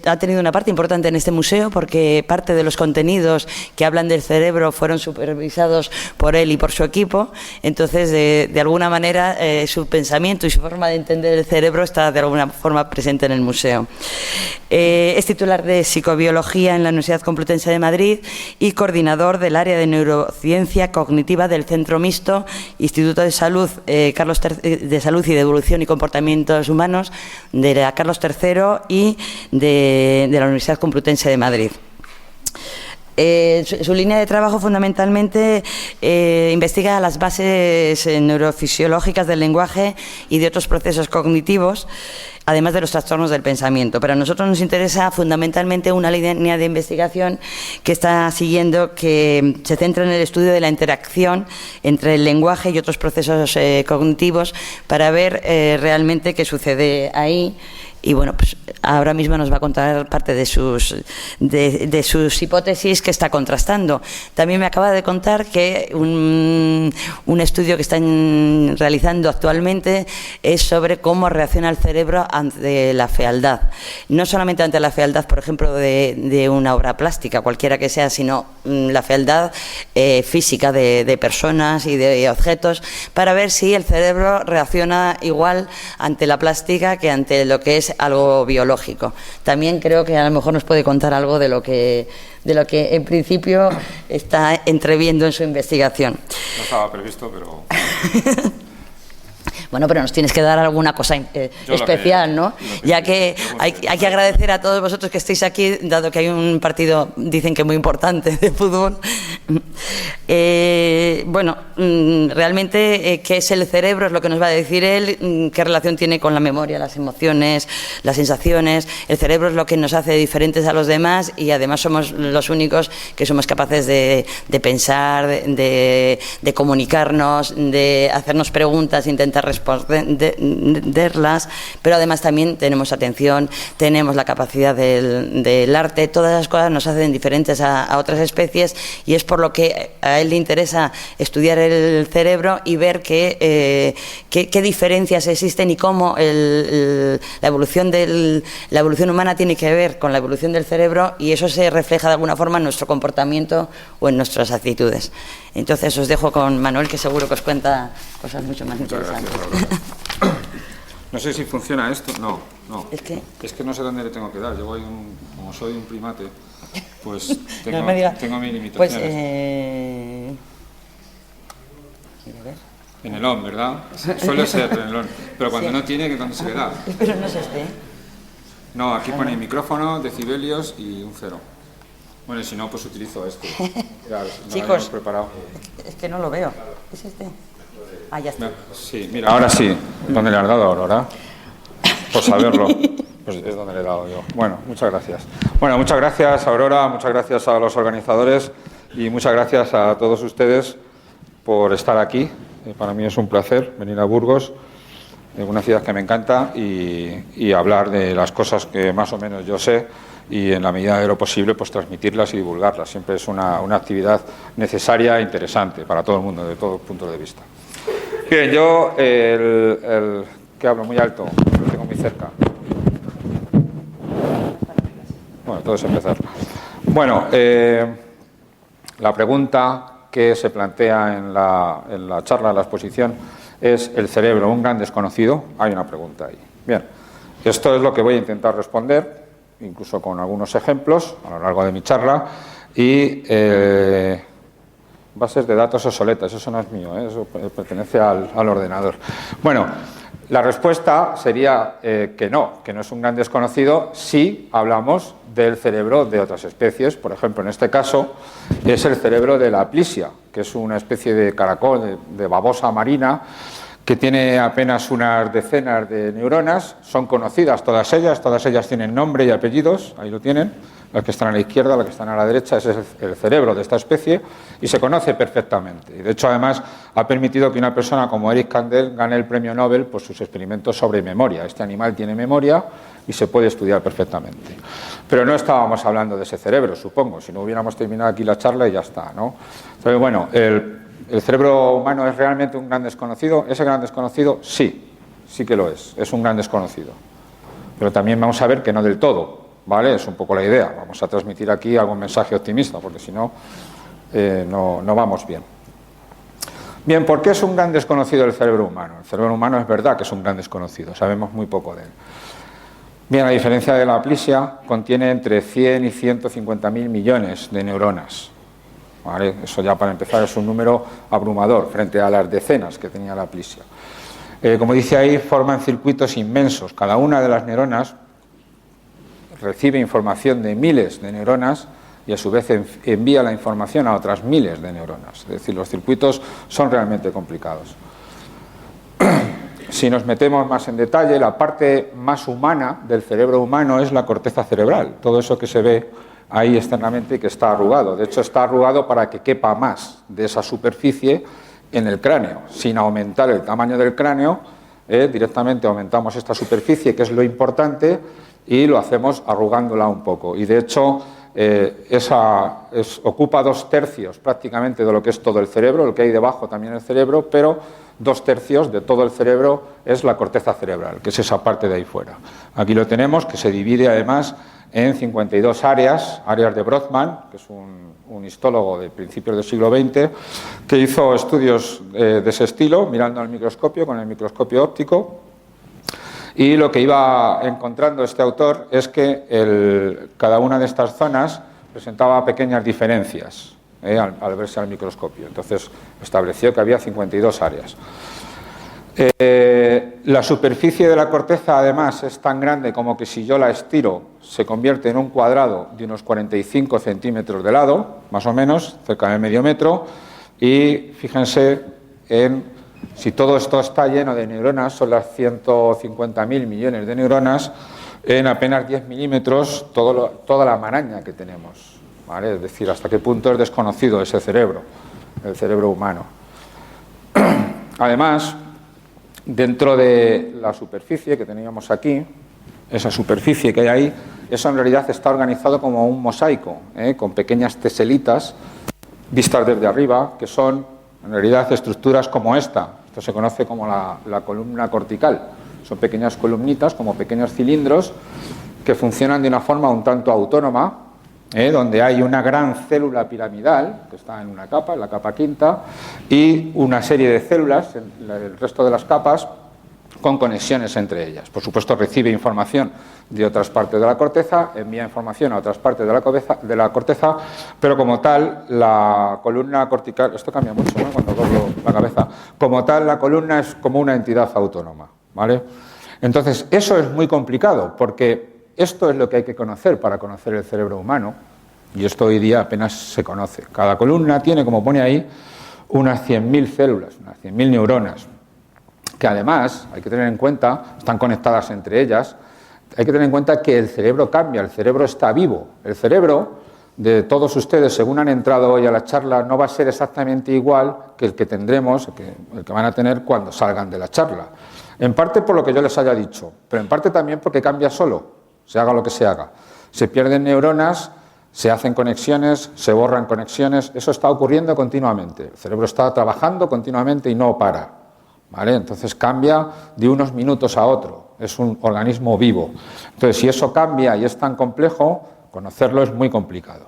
Ha tenido una parte importante en este museo porque parte de los contenidos que hablan del cerebro fueron supervisados por él y por su equipo. Entonces, de alguna manera, su pensamiento y su forma de entender el cerebro está de alguna forma presente en el museo. Es titular de Psicobiología en la Universidad Complutense de Madrid y coordinador del área de Neurociencia Cognitiva del Centro Mixto, Instituto de Salud, de Salud y de Evolución y Comportamientos Humanos de la Carlos III y de la Universidad Complutense de Madrid. Su línea de trabajo fundamentalmente investiga las bases neurofisiológicas del lenguaje y de otros procesos cognitivos, además de los trastornos del pensamiento. Pero a nosotros nos interesa fundamentalmente una línea de investigación que está siguiendo, que se centra en el estudio de la interacción entre el lenguaje y otros procesos cognitivos para ver realmente qué sucede ahí. Y bueno, pues ahora mismo nos va a contar parte de sus hipótesis que está contrastando. También me acaba de contar que un estudio que están realizando actualmente es sobre cómo reacciona el cerebro ante la fealdad. No solamente ante la fealdad, por ejemplo, de una obra plástica, cualquiera que sea, sino la fealdad física de personas y de objetos, para ver si el cerebro reacciona igual ante la plástica que ante lo que es algo biológico. También creo que a lo mejor nos puede contar algo de lo que en principio está entreviendo en su investigación. No estaba previsto, pero... Bueno, pero nos tienes que dar alguna cosa especial, ¿no? Ya que hay que agradecer a todos vosotros que estéis aquí, dado que hay un partido, dicen que muy importante, de fútbol. Bueno, realmente, ¿qué es el cerebro? Es lo que nos va a decir él. ¿Qué relación tiene con la memoria, las emociones, las sensaciones? El cerebro es lo que nos hace diferentes a los demás y además somos los únicos que somos capaces de pensar, de comunicarnos, de hacernos preguntas, intentar responderlas, pero además también tenemos atención, tenemos la capacidad del arte. Todas esas cosas nos hacen diferentes a otras especies y es por lo que a él le interesa estudiar el cerebro y ver qué diferencias existen y cómo la evolución humana tiene que ver con la evolución del cerebro, y eso se refleja de alguna forma en nuestro comportamiento o en nuestras actitudes. Entonces os dejo con Manuel, que seguro que os cuenta cosas mucho más interesantes. No sé si funciona esto. No. Es que no sé dónde le tengo que dar. Yo voy como soy un primate, pues tengo, no me diga, tengo mis limitaciones. Pues, en el on, ¿verdad? Suele ser en el on. Pero cuando no tiene, ¿dónde se le da? Pero no es este. No, aquí pone micrófono, decibelios y un 0. Bueno, y si no, pues utilizo este. Claro, no. Chicos, preparado. Es que no lo veo. ¿Es este? Ah, ya está. Sí, mira, ahora sí. ¿Dónde le has dado, Aurora? Por saberlo. Pues es donde le he dado yo. Bueno, muchas gracias. Bueno, muchas gracias, Aurora, muchas gracias a los organizadores y muchas gracias a todos ustedes por estar aquí. Para mí es un placer venir a Burgos, una ciudad que me encanta, y hablar de las cosas que más o menos yo sé y en la medida de lo posible pues transmitirlas y divulgarlas. Siempre es una actividad necesaria e interesante para todo el mundo, de todos puntos de vista. Bien, yo que hablo muy alto, lo tengo muy cerca. Bueno, todo es empezar. Bueno, la pregunta que se plantea en la charla, en la exposición, es ¿el cerebro un gran desconocido? Hay una pregunta ahí. Bien, esto es lo que voy a intentar responder, incluso con algunos ejemplos a lo largo de mi charla, y bases de datos obsoletas, eso no es mío, eso pertenece al ordenador. Bueno, la respuesta sería que no es un gran desconocido si hablamos del cerebro de otras especies. Por ejemplo, en este caso es el cerebro de la aplisia, que es una especie de caracol, de babosa marina, que tiene apenas unas decenas de neuronas. Son conocidas todas ellas tienen nombre y apellidos, ahí lo tienen. Las que están a la izquierda, las que están a la derecha, ese es el cerebro de esta especie y se conoce perfectamente. Y de hecho, además, ha permitido que una persona como Eric Kandel gane el premio Nobel por sus experimentos sobre memoria. Este animal tiene memoria y se puede estudiar perfectamente. Pero no estábamos hablando de ese cerebro, supongo, si no hubiéramos terminado aquí la charla y ya está, ¿no? Entonces, bueno, ¿el cerebro humano es realmente un gran desconocido? ¿Ese gran desconocido? Sí que lo es un gran desconocido. Pero también vamos a ver que no del todo. ¿vale? Es un poco la idea. Vamos a transmitir aquí algún mensaje optimista, porque si no, no vamos bien. Bien, ¿por qué es un gran desconocido el cerebro humano? El cerebro humano es verdad que es un gran desconocido, sabemos muy poco de él. Bien, a diferencia de la aplisia, contiene entre 100 y 150.000 millones de neuronas. ¿Vale? Eso ya para empezar es un número abrumador frente a las decenas que tenía la aplisia. Como dice ahí, forman circuitos inmensos. Cada una de las neuronas recibe información de miles de neuronas y a su vez envía la información a otras miles de neuronas. Es decir, los circuitos son realmente complicados. Si nos metemos más en detalle, la parte más humana del cerebro humano es la corteza cerebral. Todo eso que se ve ahí externamente y que está arrugado. De hecho, está arrugado para que quepa más de esa superficie en el cráneo. Sin aumentar el tamaño del cráneo, directamente aumentamos esta superficie, que es lo importante, y lo hacemos arrugándola un poco. Y de hecho, ocupa 2/3 prácticamente de lo que es todo el cerebro, lo que hay debajo también el cerebro, pero 2/3 de todo el cerebro es la corteza cerebral, que es esa parte de ahí fuera. Aquí lo tenemos, que se divide además en 52 áreas de Brodmann, que es un histólogo de principios del siglo XX, que hizo estudios de ese estilo, mirando al microscopio, con el microscopio óptico. Y lo que iba encontrando este autor es que cada una de estas zonas presentaba pequeñas diferencias al verse al microscopio. Entonces estableció que había 52 áreas. La superficie de la corteza además es tan grande como que si yo la estiro se convierte en un cuadrado de unos 45 centímetros de lado, más o menos, cerca del medio metro. Y fíjense si todo esto está lleno de neuronas, son las 150.000 millones de neuronas, en apenas 10 milímetros toda la maraña que tenemos, ¿vale? Es decir, hasta qué punto es desconocido ese cerebro, el cerebro humano. Además, dentro de la superficie que teníamos aquí, esa superficie que hay ahí, eso en realidad está organizado como un mosaico, con pequeñas teselitas vistas desde arriba, que son en realidad estructuras como esta. Esto se conoce como la columna cortical. Son pequeñas columnitas, como pequeños cilindros, que funcionan de una forma un tanto autónoma, donde hay una gran célula piramidal, que está en una capa, en la capa quinta, y una serie de células, en el resto de las capas, con conexiones entre ellas. Por supuesto, recibe información de otras partes de la corteza, envía información a otras partes de la corteza, pero como tal, la columna cortical, esto cambia mucho, ¿no?, cuando doblo la cabeza, como tal, la columna es como una entidad autónoma, ¿vale? Entonces, eso es muy complicado, porque esto es lo que hay que conocer para conocer el cerebro humano, y esto hoy día apenas se conoce. Cada columna tiene, como pone ahí, unas 100.000 células, unas 100.000 neuronas, que además, hay que tener en cuenta, están conectadas entre ellas, hay que tener en cuenta que el cerebro cambia, el cerebro está vivo. El cerebro de todos ustedes, según han entrado hoy a la charla, no va a ser exactamente igual que el que tendremos, el que van a tener cuando salgan de la charla. En parte por lo que yo les haya dicho, pero en parte también porque cambia solo, se haga lo que se haga. Se pierden neuronas, se hacen conexiones, se borran conexiones, eso está ocurriendo continuamente. El cerebro está trabajando continuamente y no para. ¿Vale? Entonces cambia de unos minutos a otro, es un organismo vivo. Entonces, si eso cambia y es tan complejo, conocerlo es muy complicado.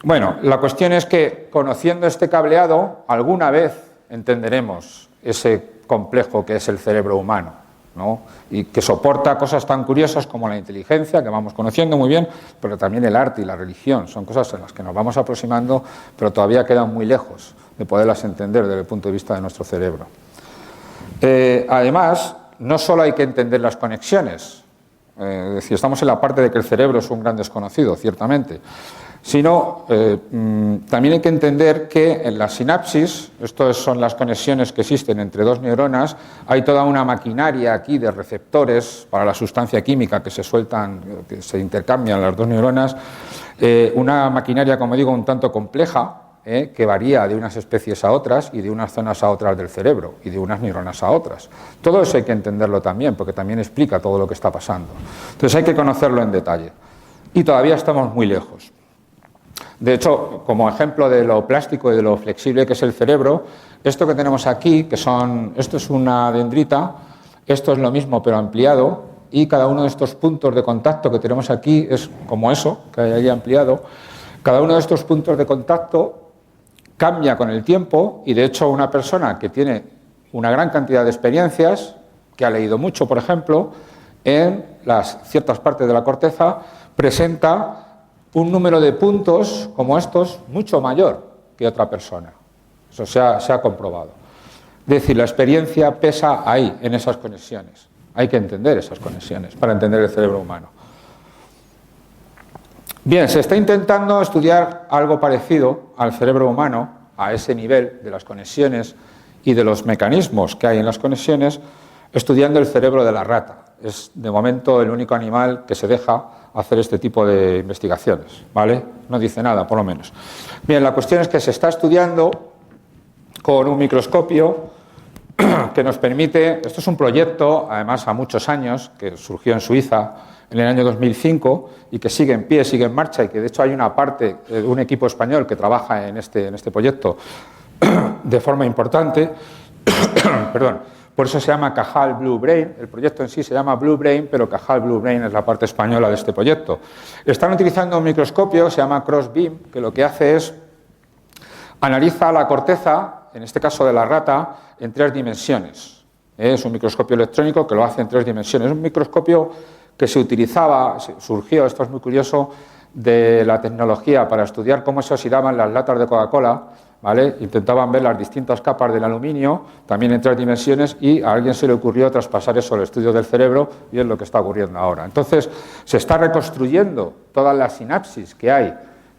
Bueno, la cuestión es que conociendo este cableado, alguna vez entenderemos ese complejo que es el cerebro humano, ¿no? Y que soporta cosas tan curiosas como la inteligencia, que vamos conociendo muy bien, pero también el arte y la religión. Son cosas en las que nos vamos aproximando, pero todavía quedan muy lejos de poderlas entender desde el punto de vista de nuestro cerebro. Además, no solo hay que entender las conexiones, es decir, estamos en la parte de que el cerebro es un gran desconocido, ciertamente, sino también hay que entender que en la sinapsis, estas son las conexiones que existen entre dos neuronas, hay toda una maquinaria aquí de receptores para la sustancia química que se sueltan, que se intercambian las dos neuronas, una maquinaria, como digo, un tanto compleja, que varía de unas especies a otras y de unas zonas a otras del cerebro y de unas neuronas a otras. Todo eso hay que entenderlo también, porque también explica todo lo que está pasando. Entonces hay que conocerlo en detalle. Y todavía estamos muy lejos. De hecho, como ejemplo de lo plástico y de lo flexible que es el cerebro, esto que tenemos aquí, esto es una dendrita, esto es lo mismo pero ampliado, y cada uno de estos puntos de contacto que tenemos aquí es como eso, que hay ahí ampliado. Cada uno de estos puntos de contacto cambia con el tiempo y, de hecho, una persona que tiene una gran cantidad de experiencias, que ha leído mucho, por ejemplo, en las ciertas partes de la corteza, presenta un número de puntos como estos mucho mayor que otra persona. Eso se ha comprobado. Es decir, la experiencia pesa ahí, en esas conexiones. Hay que entender esas conexiones para entender el cerebro humano. Bien, se está intentando estudiar algo parecido al cerebro humano, a ese nivel de las conexiones y de los mecanismos que hay en las conexiones, estudiando el cerebro de la rata. Es, de momento, el único animal que se deja hacer este tipo de investigaciones, ¿vale? No dice nada, por lo menos. Bien, la cuestión es que se está estudiando con un microscopio que nos permite... Esto es un proyecto, además, a muchos años, que surgió en Suiza en el año 2005 y que sigue en pie, sigue en marcha, y que, de hecho, hay una parte de un equipo español que trabaja en este proyecto de forma importante. Perdón. Por eso se llama Cajal Blue Brain. El proyecto en sí se llama Blue Brain, pero Cajal Blue Brain es la parte española de este proyecto. Están utilizando un microscopio, se llama Crossbeam, que lo que hace es analiza la corteza, en este caso de la rata, en 3 dimensiones. Es un microscopio electrónico que lo hace en 3 dimensiones. Es un microscopio que se utilizaba, surgió, esto es muy curioso, de la tecnología para estudiar cómo se oxidaban las latas de Coca-Cola, ¿vale? Intentaban ver las distintas capas del aluminio, también en 3 dimensiones, y a alguien se le ocurrió traspasar eso al estudio del cerebro, y es lo que está ocurriendo ahora. Entonces, se está reconstruyendo todas las sinapsis que hay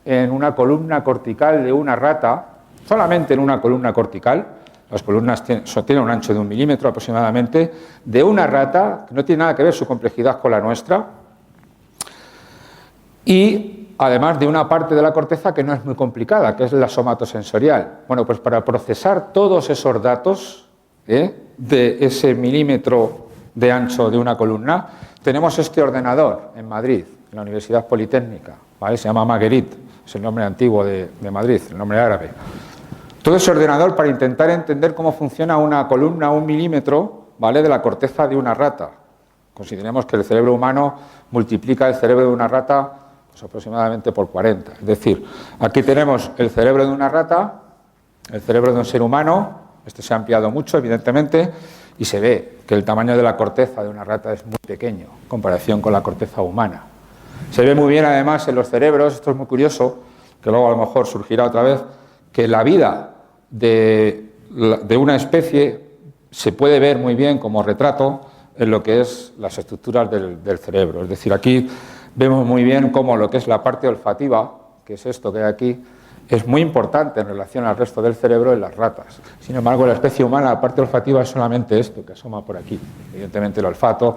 en una columna cortical de una rata, solamente en una columna cortical. Las columnas tienen un ancho de 1 milímetro aproximadamente, de una rata, que no tiene nada que ver su complejidad con la nuestra, y además de una parte de la corteza que no es muy complicada, que es la somatosensorial. Bueno, pues para procesar todos esos datos de ese milímetro de ancho de una columna, tenemos este ordenador en Madrid, en la Universidad Politécnica, ¿vale? Se llama Marguerite, es el nombre antiguo de Madrid, el nombre árabe. Todo ese ordenador para intentar entender cómo funciona una columna, 1 milímetro, ¿vale?, de la corteza de una rata. Consideremos que el cerebro humano multiplica el cerebro de una rata pues aproximadamente por 40. Es decir, aquí tenemos el cerebro de una rata, el cerebro de un ser humano, este se ha ampliado mucho, evidentemente, y se ve que el tamaño de la corteza de una rata es muy pequeño en comparación con la corteza humana. Se ve muy bien, además, en los cerebros, esto es muy curioso, que luego a lo mejor surgirá otra vez, que la vida de una especie se puede ver muy bien como retrato en lo que es las estructuras del cerebro. Es decir, aquí vemos muy bien cómo lo que es la parte olfativa, que es esto que hay aquí, es muy importante en relación al resto del cerebro en las ratas. Sin embargo, en la especie humana la parte olfativa es solamente esto que asoma por aquí. Evidentemente el olfato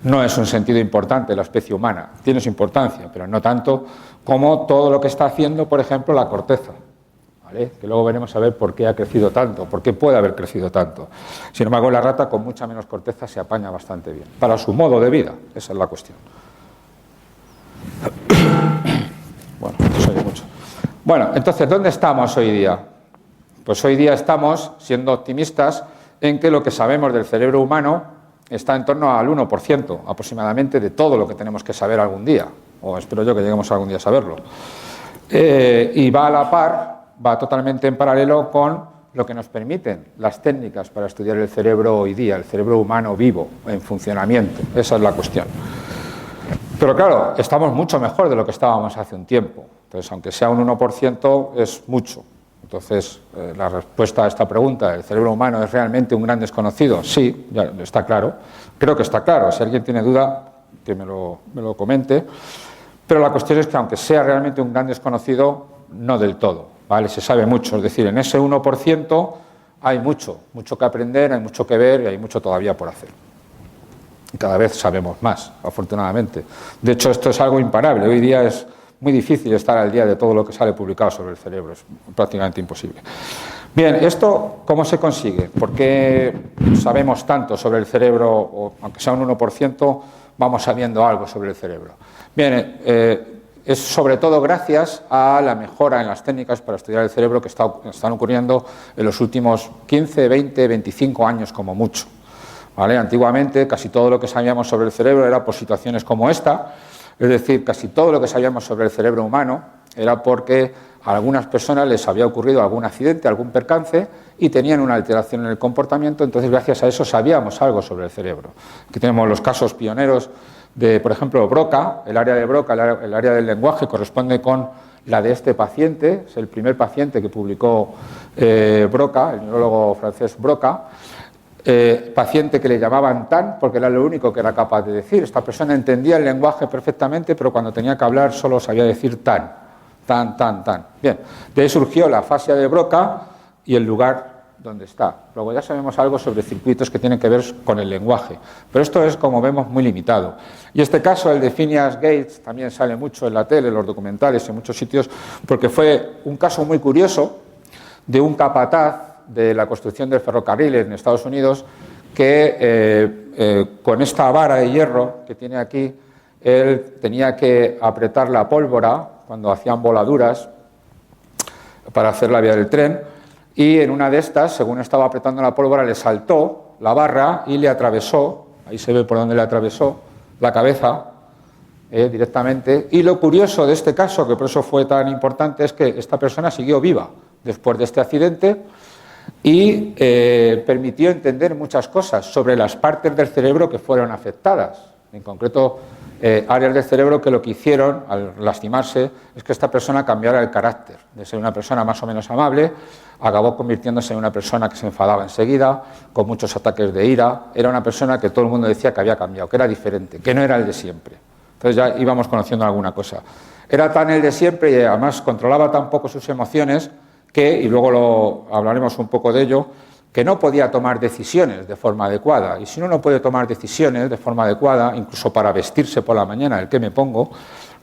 no es un sentido importante en la especie humana, tiene su importancia, pero no tanto como todo lo que está haciendo, por ejemplo, la corteza, ¿vale?, que luego veremos a ver por qué ha crecido tanto, por qué puede haber crecido tanto. Sin embargo, la rata con mucha menos corteza se apaña bastante bien, para su modo de vida, esa es la cuestión. Bueno, eso oye mucho. Bueno, entonces, ¿dónde estamos hoy día? Pues hoy día estamos siendo optimistas en que lo que sabemos del cerebro humano está en torno al 1% aproximadamente de todo lo que tenemos que saber algún día, o espero yo que lleguemos algún día a saberlo. Y va a la par, va totalmente en paralelo con lo que nos permiten las técnicas para estudiar el cerebro hoy día, el cerebro humano vivo, en funcionamiento. Esa es la cuestión. Pero claro, estamos mucho mejor de lo que estábamos hace un tiempo. Entonces, aunque sea un 1%, es mucho. Entonces, la respuesta a esta pregunta, ¿el cerebro humano es realmente un gran desconocido? Sí, ya está claro. Creo que está claro. Si alguien tiene duda, que me lo comente. Pero la cuestión es que, aunque sea realmente un gran desconocido, no del todo, ¿vale? Se sabe mucho. Es decir, en ese 1% hay mucho que aprender, hay mucho que ver y hay mucho todavía por hacer. Y cada vez sabemos más, afortunadamente. De hecho, esto es algo imparable. Hoy día es muy difícil estar al día de todo lo que sale publicado sobre el cerebro. Es prácticamente imposible. Bien, ¿esto cómo se consigue? ¿Por qué sabemos tanto sobre el cerebro, o aunque sea un 1%, vamos sabiendo algo sobre el cerebro? Bien, es sobre todo gracias a la mejora en las técnicas para estudiar el cerebro que están ocurriendo en los últimos 15, 20, 25 años como mucho. ¿vale? Antiguamente casi todo lo que sabíamos sobre el cerebro era por situaciones como esta, es decir, casi todo lo que sabíamos sobre el cerebro humano era porque a algunas personas les había ocurrido algún accidente, algún percance y tenían una alteración en el comportamiento, entonces gracias a eso sabíamos algo sobre el cerebro. Aquí tenemos los casos pioneros de, por ejemplo, Broca, el área de Broca, el área del lenguaje corresponde con la de este paciente, es el primer paciente que publicó Broca, el neurólogo francés Broca, paciente que le llamaban tan porque era lo único que era capaz de decir. Esta persona entendía el lenguaje perfectamente, pero cuando tenía que hablar solo sabía decir tan. Bien, de ahí surgió la afasia de Broca y el lugar donde está. Luego ya sabemos algo sobre circuitos que tienen que ver con el lenguaje, pero esto es, como vemos, muy limitado. Y este caso, el de Phineas Gates, también sale mucho en la tele, en los documentales, en muchos sitios, porque fue un caso muy curioso de un capataz de la construcción del ferrocarril en Estados Unidos que con esta vara de hierro que tiene aquí, él tenía que apretar la pólvora cuando hacían voladuras para hacer la vía del tren, y en una de estas, según estaba apretando la pólvora, le saltó la barra y le atravesó, ahí se ve por dónde le atravesó, la cabeza directamente. Y lo curioso de este caso, que por eso fue tan importante, es que esta persona siguió viva después de este accidente y permitió entender muchas cosas sobre las partes del cerebro que fueron afectadas. En concreto, áreas del cerebro que lo que hicieron al lastimarse es que esta persona cambiara el carácter. De ser una persona más o menos amable, acabó convirtiéndose en una persona que se enfadaba enseguida, con muchos ataques de ira. Era una persona que todo el mundo decía que había cambiado, que era diferente, que no era el de siempre. Entonces ya íbamos conociendo alguna cosa. Era tan el de siempre y además controlaba tan poco sus emociones que, y luego hablaremos un poco de ello, que no podía tomar decisiones de forma adecuada. Y si uno no puede tomar decisiones de forma adecuada, incluso para vestirse por la mañana, el que me pongo,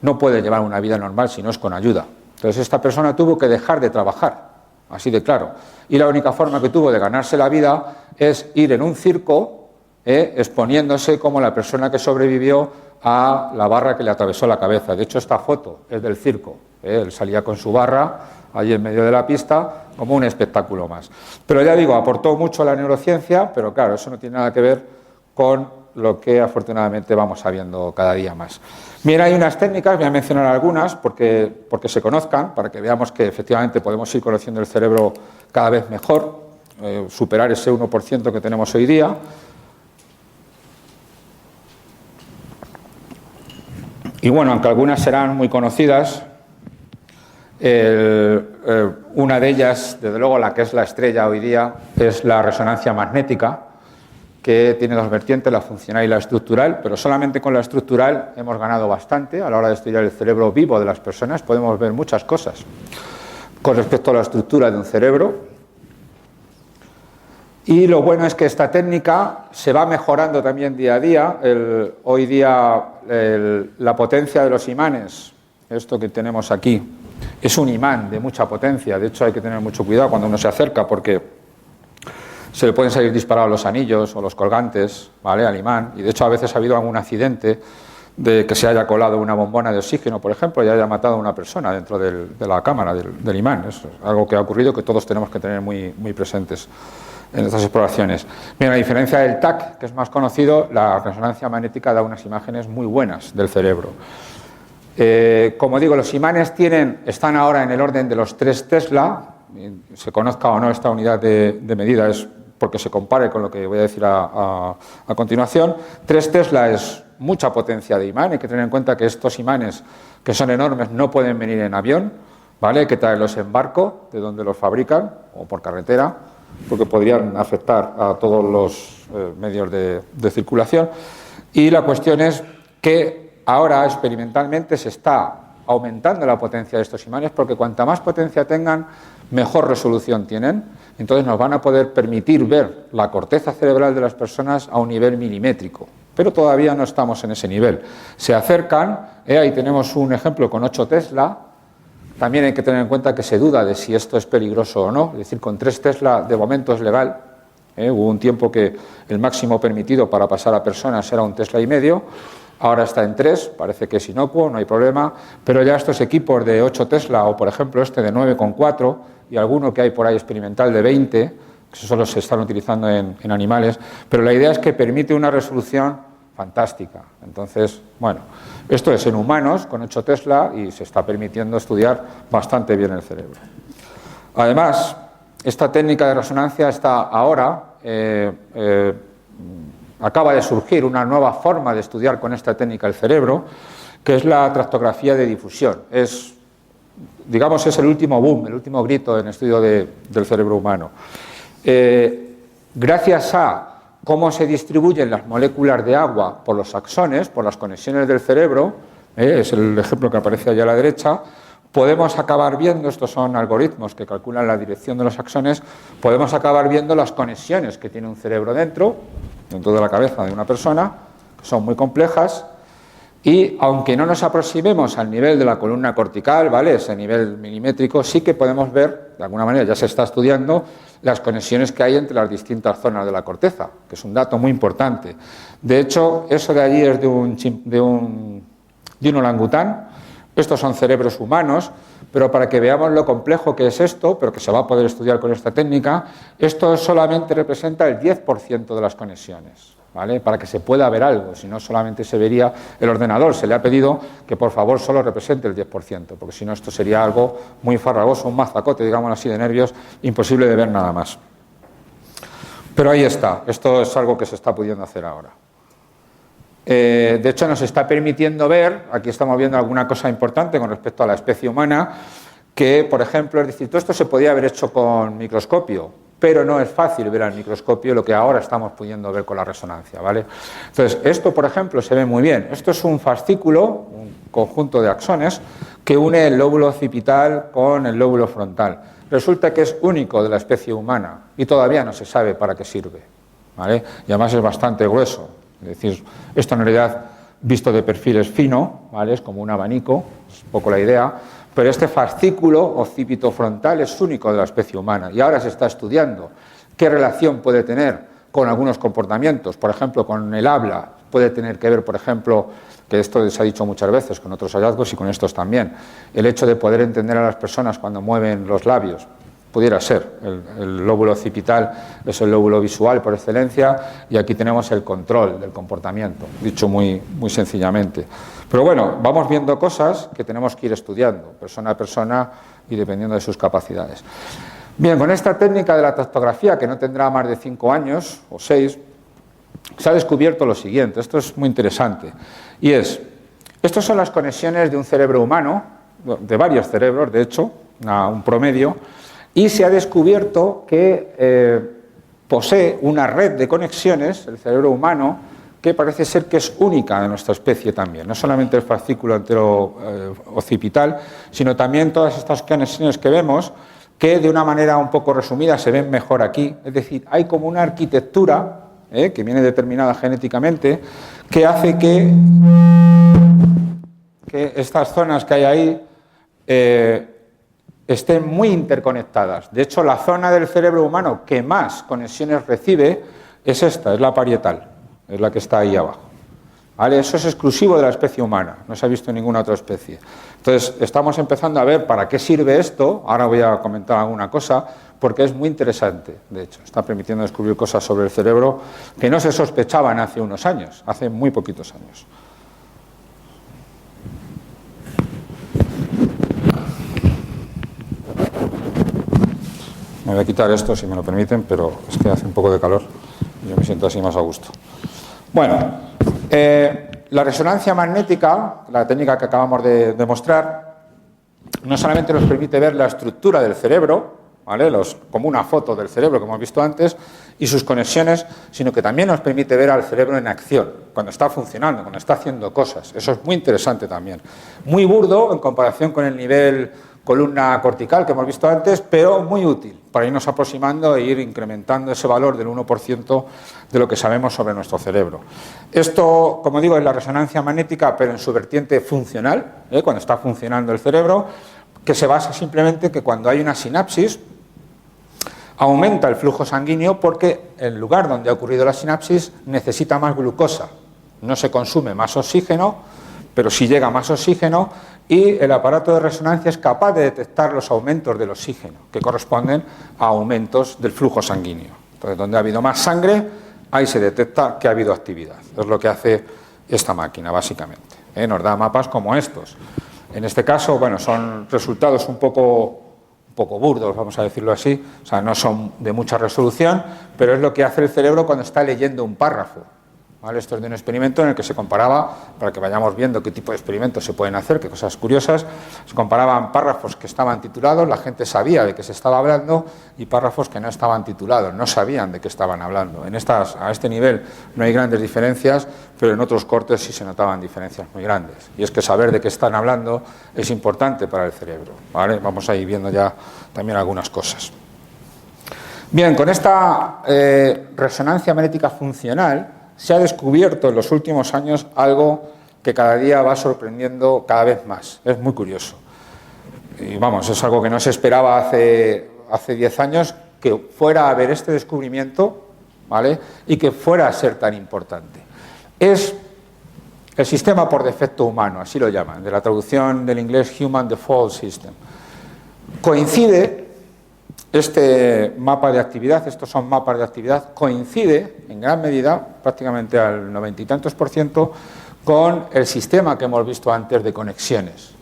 no puede llevar una vida normal si no es con ayuda. Entonces esta persona tuvo que dejar de trabajar, así de claro. Y la única forma que tuvo de ganarse la vida es ir en un circo, exponiéndose como la persona que sobrevivió a la barra que le atravesó la cabeza. De hecho, esta foto es del circo. Él salía con su barra allí en medio de la pista como un espectáculo más. Pero ya digo, aportó mucho a la neurociencia, pero claro, eso no tiene nada que ver con lo que afortunadamente vamos sabiendo cada día más. Bien, hay unas técnicas, voy a mencionar algunas porque se conozcan, para que veamos que efectivamente podemos ir conociendo el cerebro cada vez mejor, superar ese 1% que tenemos hoy día. Y bueno, aunque algunas serán muy conocidas, una de ellas, desde luego la que es la estrella hoy día, es la resonancia magnética, que tiene dos vertientes, la funcional y la estructural, pero solamente con la estructural hemos ganado bastante. A la hora de estudiar el cerebro vivo de las personas podemos ver muchas cosas con respecto a la estructura de un cerebro. Y lo bueno es que esta técnica se va mejorando también día a día. Hoy día la potencia de los imanes, esto que tenemos aquí, es un imán de mucha potencia. De hecho, hay que tener mucho cuidado cuando uno se acerca porque se le pueden salir disparados los anillos o los colgantes, ¿vale?, al imán. Y de hecho, a veces ha habido algún accidente de que se haya colado una bombona de oxígeno, por ejemplo, y haya matado a una persona dentro de la cámara del imán. Es algo que ha ocurrido que todos tenemos que tener muy, muy presentes en estas exploraciones. Bien, a diferencia del TAC, que es más conocido, la resonancia magnética da unas imágenes muy buenas del cerebro. Como digo, los imanes están ahora en el orden de los 3 Tesla. Se conozca o no esta unidad de medida es porque se compare con lo que voy a decir a continuación. 3 Tesla es mucha potencia de imán. Hay que tener en cuenta que estos imanes, que son enormes, no pueden venir en avión, ¿vale? Hay que traerlos en barco, de donde los fabrican, o por carretera, porque podrían afectar a todos los medios de circulación. Y la cuestión es que ahora experimentalmente se está aumentando la potencia de estos imanes, porque cuanta más potencia tengan, mejor resolución tienen. Entonces nos van a poder permitir ver la corteza cerebral de las personas a un nivel milimétrico, pero todavía no estamos en ese nivel. Se acercan, ahí tenemos un ejemplo con 8 Tesla. También hay que tener en cuenta que se duda de si esto es peligroso o no, es decir, con 3 Tesla de momento es legal. Hubo un tiempo que el máximo permitido para pasar a personas era 1,5 Tesla, ahora está en 3, parece que es inocuo, no hay problema, pero ya estos equipos de 8 Tesla o por ejemplo este de 9,4 y alguno que hay por ahí experimental de 20, que solo se están utilizando en animales, pero la idea es que permite una resolución fantástica. Entonces, bueno, esto es en humanos con 8 Tesla y se está permitiendo estudiar bastante bien el cerebro. Además, esta técnica de resonancia está ahora, acaba de surgir una nueva forma de estudiar con esta técnica el cerebro, que es la tractografía de difusión. Digamos, es el último boom, el último grito en estudio del cerebro humano. Gracias a cómo se distribuyen las moléculas de agua por los axones, por las conexiones del cerebro, es el ejemplo que aparece allá a la derecha, podemos acabar viendo, estos son algoritmos que calculan la dirección de los axones, podemos acabar viendo las conexiones que tiene un cerebro dentro de la cabeza de una persona, que son muy complejas, y aunque no nos aproximemos al nivel de la columna cortical, ¿vale?, ese nivel milimétrico, sí que podemos ver, de alguna manera ya se está estudiando, las conexiones que hay entre las distintas zonas de la corteza, que es un dato muy importante. De hecho, eso de allí es de un orangután. Estos son cerebros humanos, pero para que veamos lo complejo que es esto, pero que se va a poder estudiar con esta técnica, esto solamente representa el 10% de las conexiones, ¿vale?, para que se pueda ver algo, si no solamente se vería el ordenador. Se le ha pedido que por favor solo represente el 10%, porque si no esto sería algo muy farragoso, un mazacote, digamos así, de nervios, imposible de ver nada más. Pero ahí está, esto es algo que se está pudiendo hacer ahora. De hecho, nos está permitiendo ver, aquí estamos viendo alguna cosa importante con respecto a la especie humana, que, por ejemplo, es decir, todo esto se podía haber hecho con microscopio, pero no es fácil ver al microscopio lo que ahora estamos pudiendo ver con la resonancia, ¿vale? Entonces, esto, por ejemplo, se ve muy bien. Esto es un fascículo, un conjunto de axones, que une el lóbulo occipital con el lóbulo frontal. Resulta que es único de la especie humana y todavía no se sabe para qué sirve, ¿vale? Y además es bastante grueso. Es decir, esto en realidad, visto de perfil, es fino, ¿vale?, es como un abanico, es un poco la idea, pero este fascículo occipitofrontal es único de la especie humana y ahora se está estudiando qué relación puede tener con algunos comportamientos, por ejemplo, con el habla, puede tener que ver, por ejemplo, que esto se ha dicho muchas veces con otros hallazgos y con estos también, el hecho de poder entender a las personas cuando mueven los labios. Pudiera ser, el lóbulo occipital es el lóbulo visual por excelencia y aquí tenemos el control del comportamiento, dicho muy sencillamente. Pero bueno, vamos viendo cosas que tenemos que ir estudiando, persona a persona y dependiendo de sus capacidades. Bien, con esta técnica de la tractografía, que no tendrá más de 5 años o 6, se ha descubierto lo siguiente, esto es muy interesante, y estas son las conexiones de un cerebro humano, de varios cerebros, de hecho, un promedio, y se ha descubierto que posee una red de conexiones, el cerebro humano, que parece ser que es única de nuestra especie también. No solamente el fascículo entero occipital, sino también todas estas conexiones que vemos, que de una manera un poco resumida se ven mejor aquí. Es decir, hay como una arquitectura que viene determinada genéticamente, que hace que estas zonas que hay ahí estén muy interconectadas. De hecho, la zona del cerebro humano que más conexiones recibe es esta, es la parietal, es la que está ahí abajo. ¿Vale? Eso es exclusivo de la especie humana, no se ha visto en ninguna otra especie. Entonces, estamos empezando a ver para qué sirve esto, ahora voy a comentar alguna cosa, porque es muy interesante, de hecho, está permitiendo descubrir cosas sobre el cerebro que no se sospechaban hace unos años, hace muy poquitos años. Me voy a quitar esto, si me lo permiten, pero es que hace un poco de calor y yo me siento así más a gusto. Bueno, la resonancia magnética, la técnica que acabamos de demostrar, no solamente nos permite ver la estructura del cerebro, ¿vale?, como una foto del cerebro que hemos visto antes, y sus conexiones, sino que también nos permite ver al cerebro en acción, cuando está funcionando, cuando está haciendo cosas. Eso es muy interesante también. Muy burdo en comparación con el nivel columna cortical que hemos visto antes, pero muy útil para irnos aproximando e ir incrementando ese valor del 1% de lo que sabemos sobre nuestro cerebro. Esto, como digo, es la resonancia magnética, pero en su vertiente funcional, cuando está funcionando el cerebro, que se basa simplemente en que cuando hay una sinapsis aumenta el flujo sanguíneo porque el lugar donde ha ocurrido la sinapsis necesita más glucosa, no se consume más oxígeno, pero sí llega más oxígeno y el aparato de resonancia es capaz de detectar los aumentos del oxígeno, que corresponden a aumentos del flujo sanguíneo. Entonces, donde ha habido más sangre, ahí se detecta que ha habido actividad. Es lo que hace esta máquina, básicamente. Nos da mapas como estos. En este caso, bueno, son resultados un poco burdos, vamos a decirlo así, o sea, no son de mucha resolución, pero es lo que hace el cerebro cuando está leyendo un párrafo. ¿Vale? Esto es de un experimento en el que se comparaba, para que vayamos viendo qué tipo de experimentos se pueden hacer, qué cosas curiosas, se comparaban párrafos que estaban titulados, la gente sabía de qué se estaba hablando, y párrafos que no estaban titulados, no sabían de qué estaban hablando. A este nivel no hay grandes diferencias, pero en otros cortes sí se notaban diferencias muy grandes. Y es que saber de qué están hablando es importante para el cerebro. ¿Vale? Vamos a ir viendo ya también algunas cosas. Bien, con esta resonancia magnética funcional, se ha descubierto en los últimos años algo que cada día va sorprendiendo cada vez más. Es muy curioso. Y vamos, es algo que no se esperaba hace 10 años, que fuera a haber este descubrimiento, ¿vale? Y que fuera a ser tan importante. Es el sistema por defecto humano, así lo llaman, de la traducción del inglés Human Default System. Coincide. Este mapa de actividad, estos son mapas de actividad, coincide en gran medida, prácticamente al 90 y tantos %, con el sistema que hemos visto antes de conexiones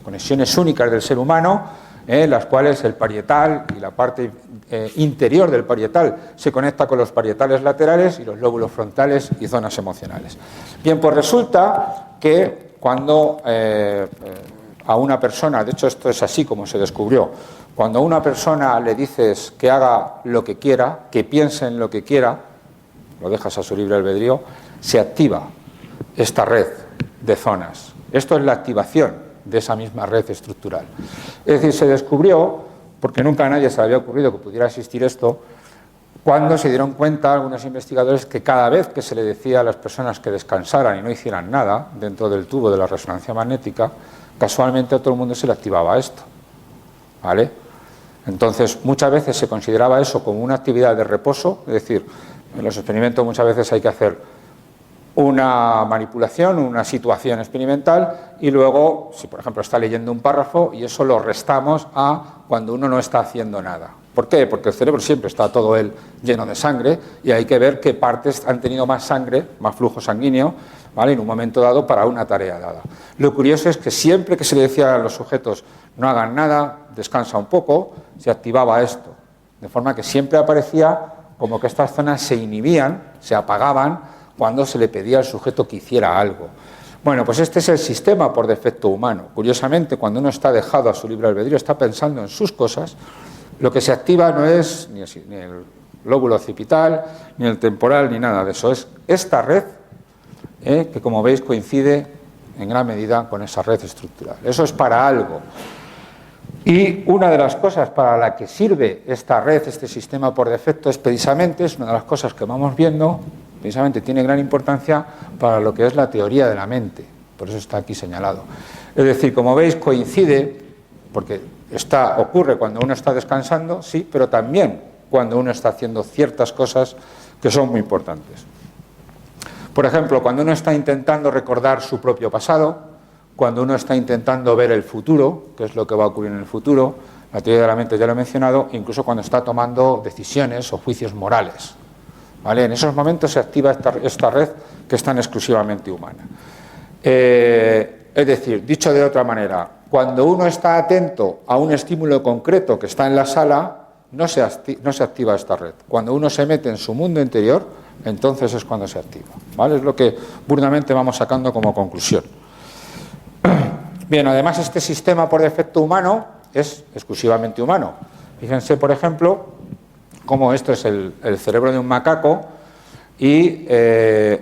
únicas del ser humano, las cuales el parietal y la parte interior del parietal se conecta con los parietales laterales y los lóbulos frontales y zonas emocionales. Bien, pues resulta que cuando a una persona, de hecho esto es así como se descubrió, cuando a una persona le dices que haga lo que quiera, que piense en lo que quiera, lo dejas a su libre albedrío, se activa esta red de zonas. Esto es la activación de esa misma red estructural. Es decir, se descubrió, porque nunca a nadie se le había ocurrido que pudiera existir esto, cuando se dieron cuenta algunos investigadores que cada vez que se le decía a las personas que descansaran y no hicieran nada dentro del tubo de la resonancia magnética, casualmente a todo el mundo se le activaba esto. ¿Vale? Entonces, muchas veces se consideraba eso como una actividad de reposo, es decir, en los experimentos muchas veces hay que hacer una manipulación, una situación experimental, y luego, si por ejemplo está leyendo un párrafo, y eso lo restamos a cuando uno no está haciendo nada. ¿Por qué? Porque el cerebro siempre está todo él lleno de sangre, y hay que ver qué partes han tenido más sangre, más flujo sanguíneo, ¿vale? En un momento dado para una tarea dada. Lo curioso es que siempre que se le decía a los sujetos no hagan nada, descansa un poco, se activaba esto, de forma que siempre aparecía como que estas zonas se inhibían, se apagaban cuando se le pedía al sujeto que hiciera algo. Bueno, pues este es el sistema por defecto humano. Curiosamente, cuando uno está dejado a su libre albedrío, está pensando en sus cosas, lo que se activa no es ni el lóbulo occipital, ni el temporal, ni nada de eso. Es esta red que, como veis, coincide en gran medida con esa red estructural. Eso es para algo. Y una de las cosas para la que sirve esta red, este sistema por defecto, es una de las cosas que vamos viendo, precisamente tiene gran importancia para lo que es la teoría de la mente. Por eso está aquí señalado. Es decir, como veis, coincide, porque ocurre cuando uno está descansando, sí, pero también cuando uno está haciendo ciertas cosas que son muy importantes. Por ejemplo, cuando uno está intentando recordar su propio pasado, cuando uno está intentando ver el futuro, qué es lo que va a ocurrir en el futuro, la teoría de la mente ya lo he mencionado, incluso cuando está tomando decisiones o juicios morales. ¿Vale? En esos momentos se activa esta red que es tan exclusivamente humana. Es decir, dicho de otra manera, cuando uno está atento a un estímulo concreto que está en la sala, no se activa esta red. Cuando uno se mete en su mundo interior, entonces es cuando se activa. ¿Vale? Es lo que burdamente vamos sacando como conclusión. Bien, además este sistema por defecto humano es exclusivamente humano. Fíjense, por ejemplo, cómo esto es el cerebro de un macaco y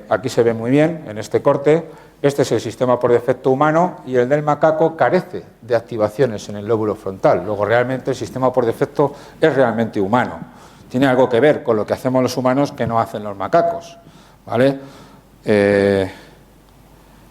aquí se ve muy bien en este corte. Este es el sistema por defecto humano y el del macaco carece de activaciones en el lóbulo frontal. Luego realmente el sistema por defecto es realmente humano. Tiene algo que ver con lo que hacemos los humanos que no hacen los macacos, ¿vale?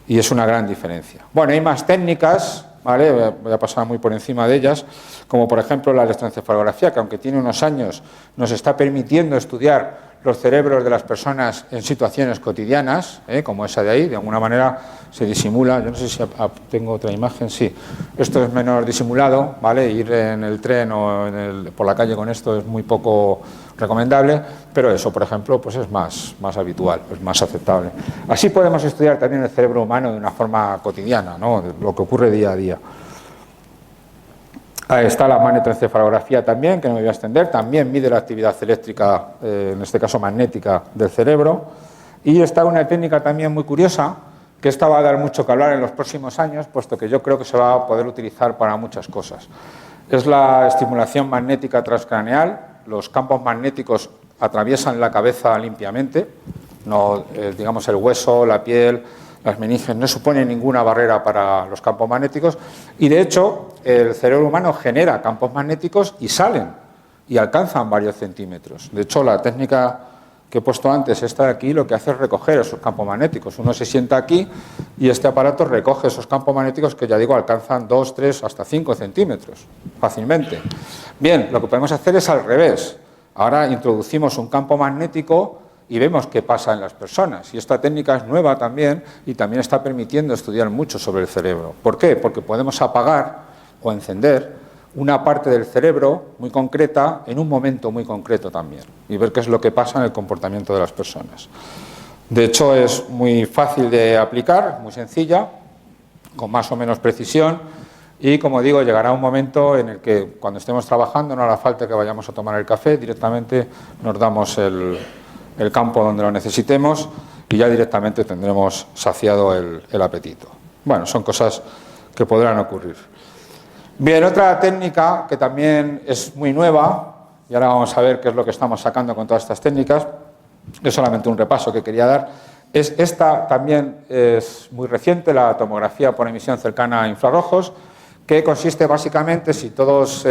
Y es una gran diferencia. Bueno, hay más técnicas, ¿vale? Voy a pasar muy por encima de ellas, como por ejemplo la electroencefalografía, que aunque tiene unos años nos está permitiendo estudiar los cerebros de las personas en situaciones cotidianas, como esa de ahí, de alguna manera se disimula. Yo no sé si tengo otra imagen, sí. Esto es menos disimulado, ¿vale? Ir en el tren o por la calle con esto es muy poco recomendable, pero eso, por ejemplo, pues es más habitual, es más aceptable. Así podemos estudiar también el cerebro humano de una forma cotidiana, ¿no? Lo que ocurre día a día. Ahí está la magnetoencefalografía también, que no me voy a extender, también mide la actividad eléctrica, en este caso magnética, del cerebro. Y está una técnica también muy curiosa, que esta va a dar mucho que hablar en los próximos años, puesto que yo creo que se va a poder utilizar para muchas cosas. Es la estimulación magnética transcraneal. Los campos magnéticos atraviesan la cabeza limpiamente, no, digamos el hueso, la piel, las meninges no suponen ninguna barrera para los campos magnéticos y de hecho el cerebro humano genera campos magnéticos y salen y alcanzan varios centímetros. De hecho la técnica que he puesto antes, esta de aquí, lo que hace es recoger esos campos magnéticos. Uno se sienta aquí y este aparato recoge esos campos magnéticos que ya digo alcanzan 2, 3, hasta 5 centímetros fácilmente. Bien, lo que podemos hacer es al revés. Ahora introducimos un campo magnético y vemos qué pasa en las personas. Y esta técnica es nueva también y también está permitiendo estudiar mucho sobre el cerebro. ¿Por qué? Porque podemos apagar o encender una parte del cerebro muy concreta en un momento muy concreto también y ver qué es lo que pasa en el comportamiento de las personas. De hecho, es muy fácil de aplicar, muy sencilla, con más o menos precisión y, como digo, llegará un momento en el que cuando estemos trabajando no hará falta que vayamos a tomar el café, directamente nos damos el campo donde lo necesitemos y ya directamente tendremos saciado el apetito. Bueno, son cosas que podrán ocurrir. Bien, otra técnica que también es muy nueva, y ahora vamos a ver qué es lo que estamos sacando con todas estas técnicas, es solamente un repaso que quería dar, es esta también es muy reciente, la tomografía por emisión cercana a infrarrojos, que consiste básicamente, si todos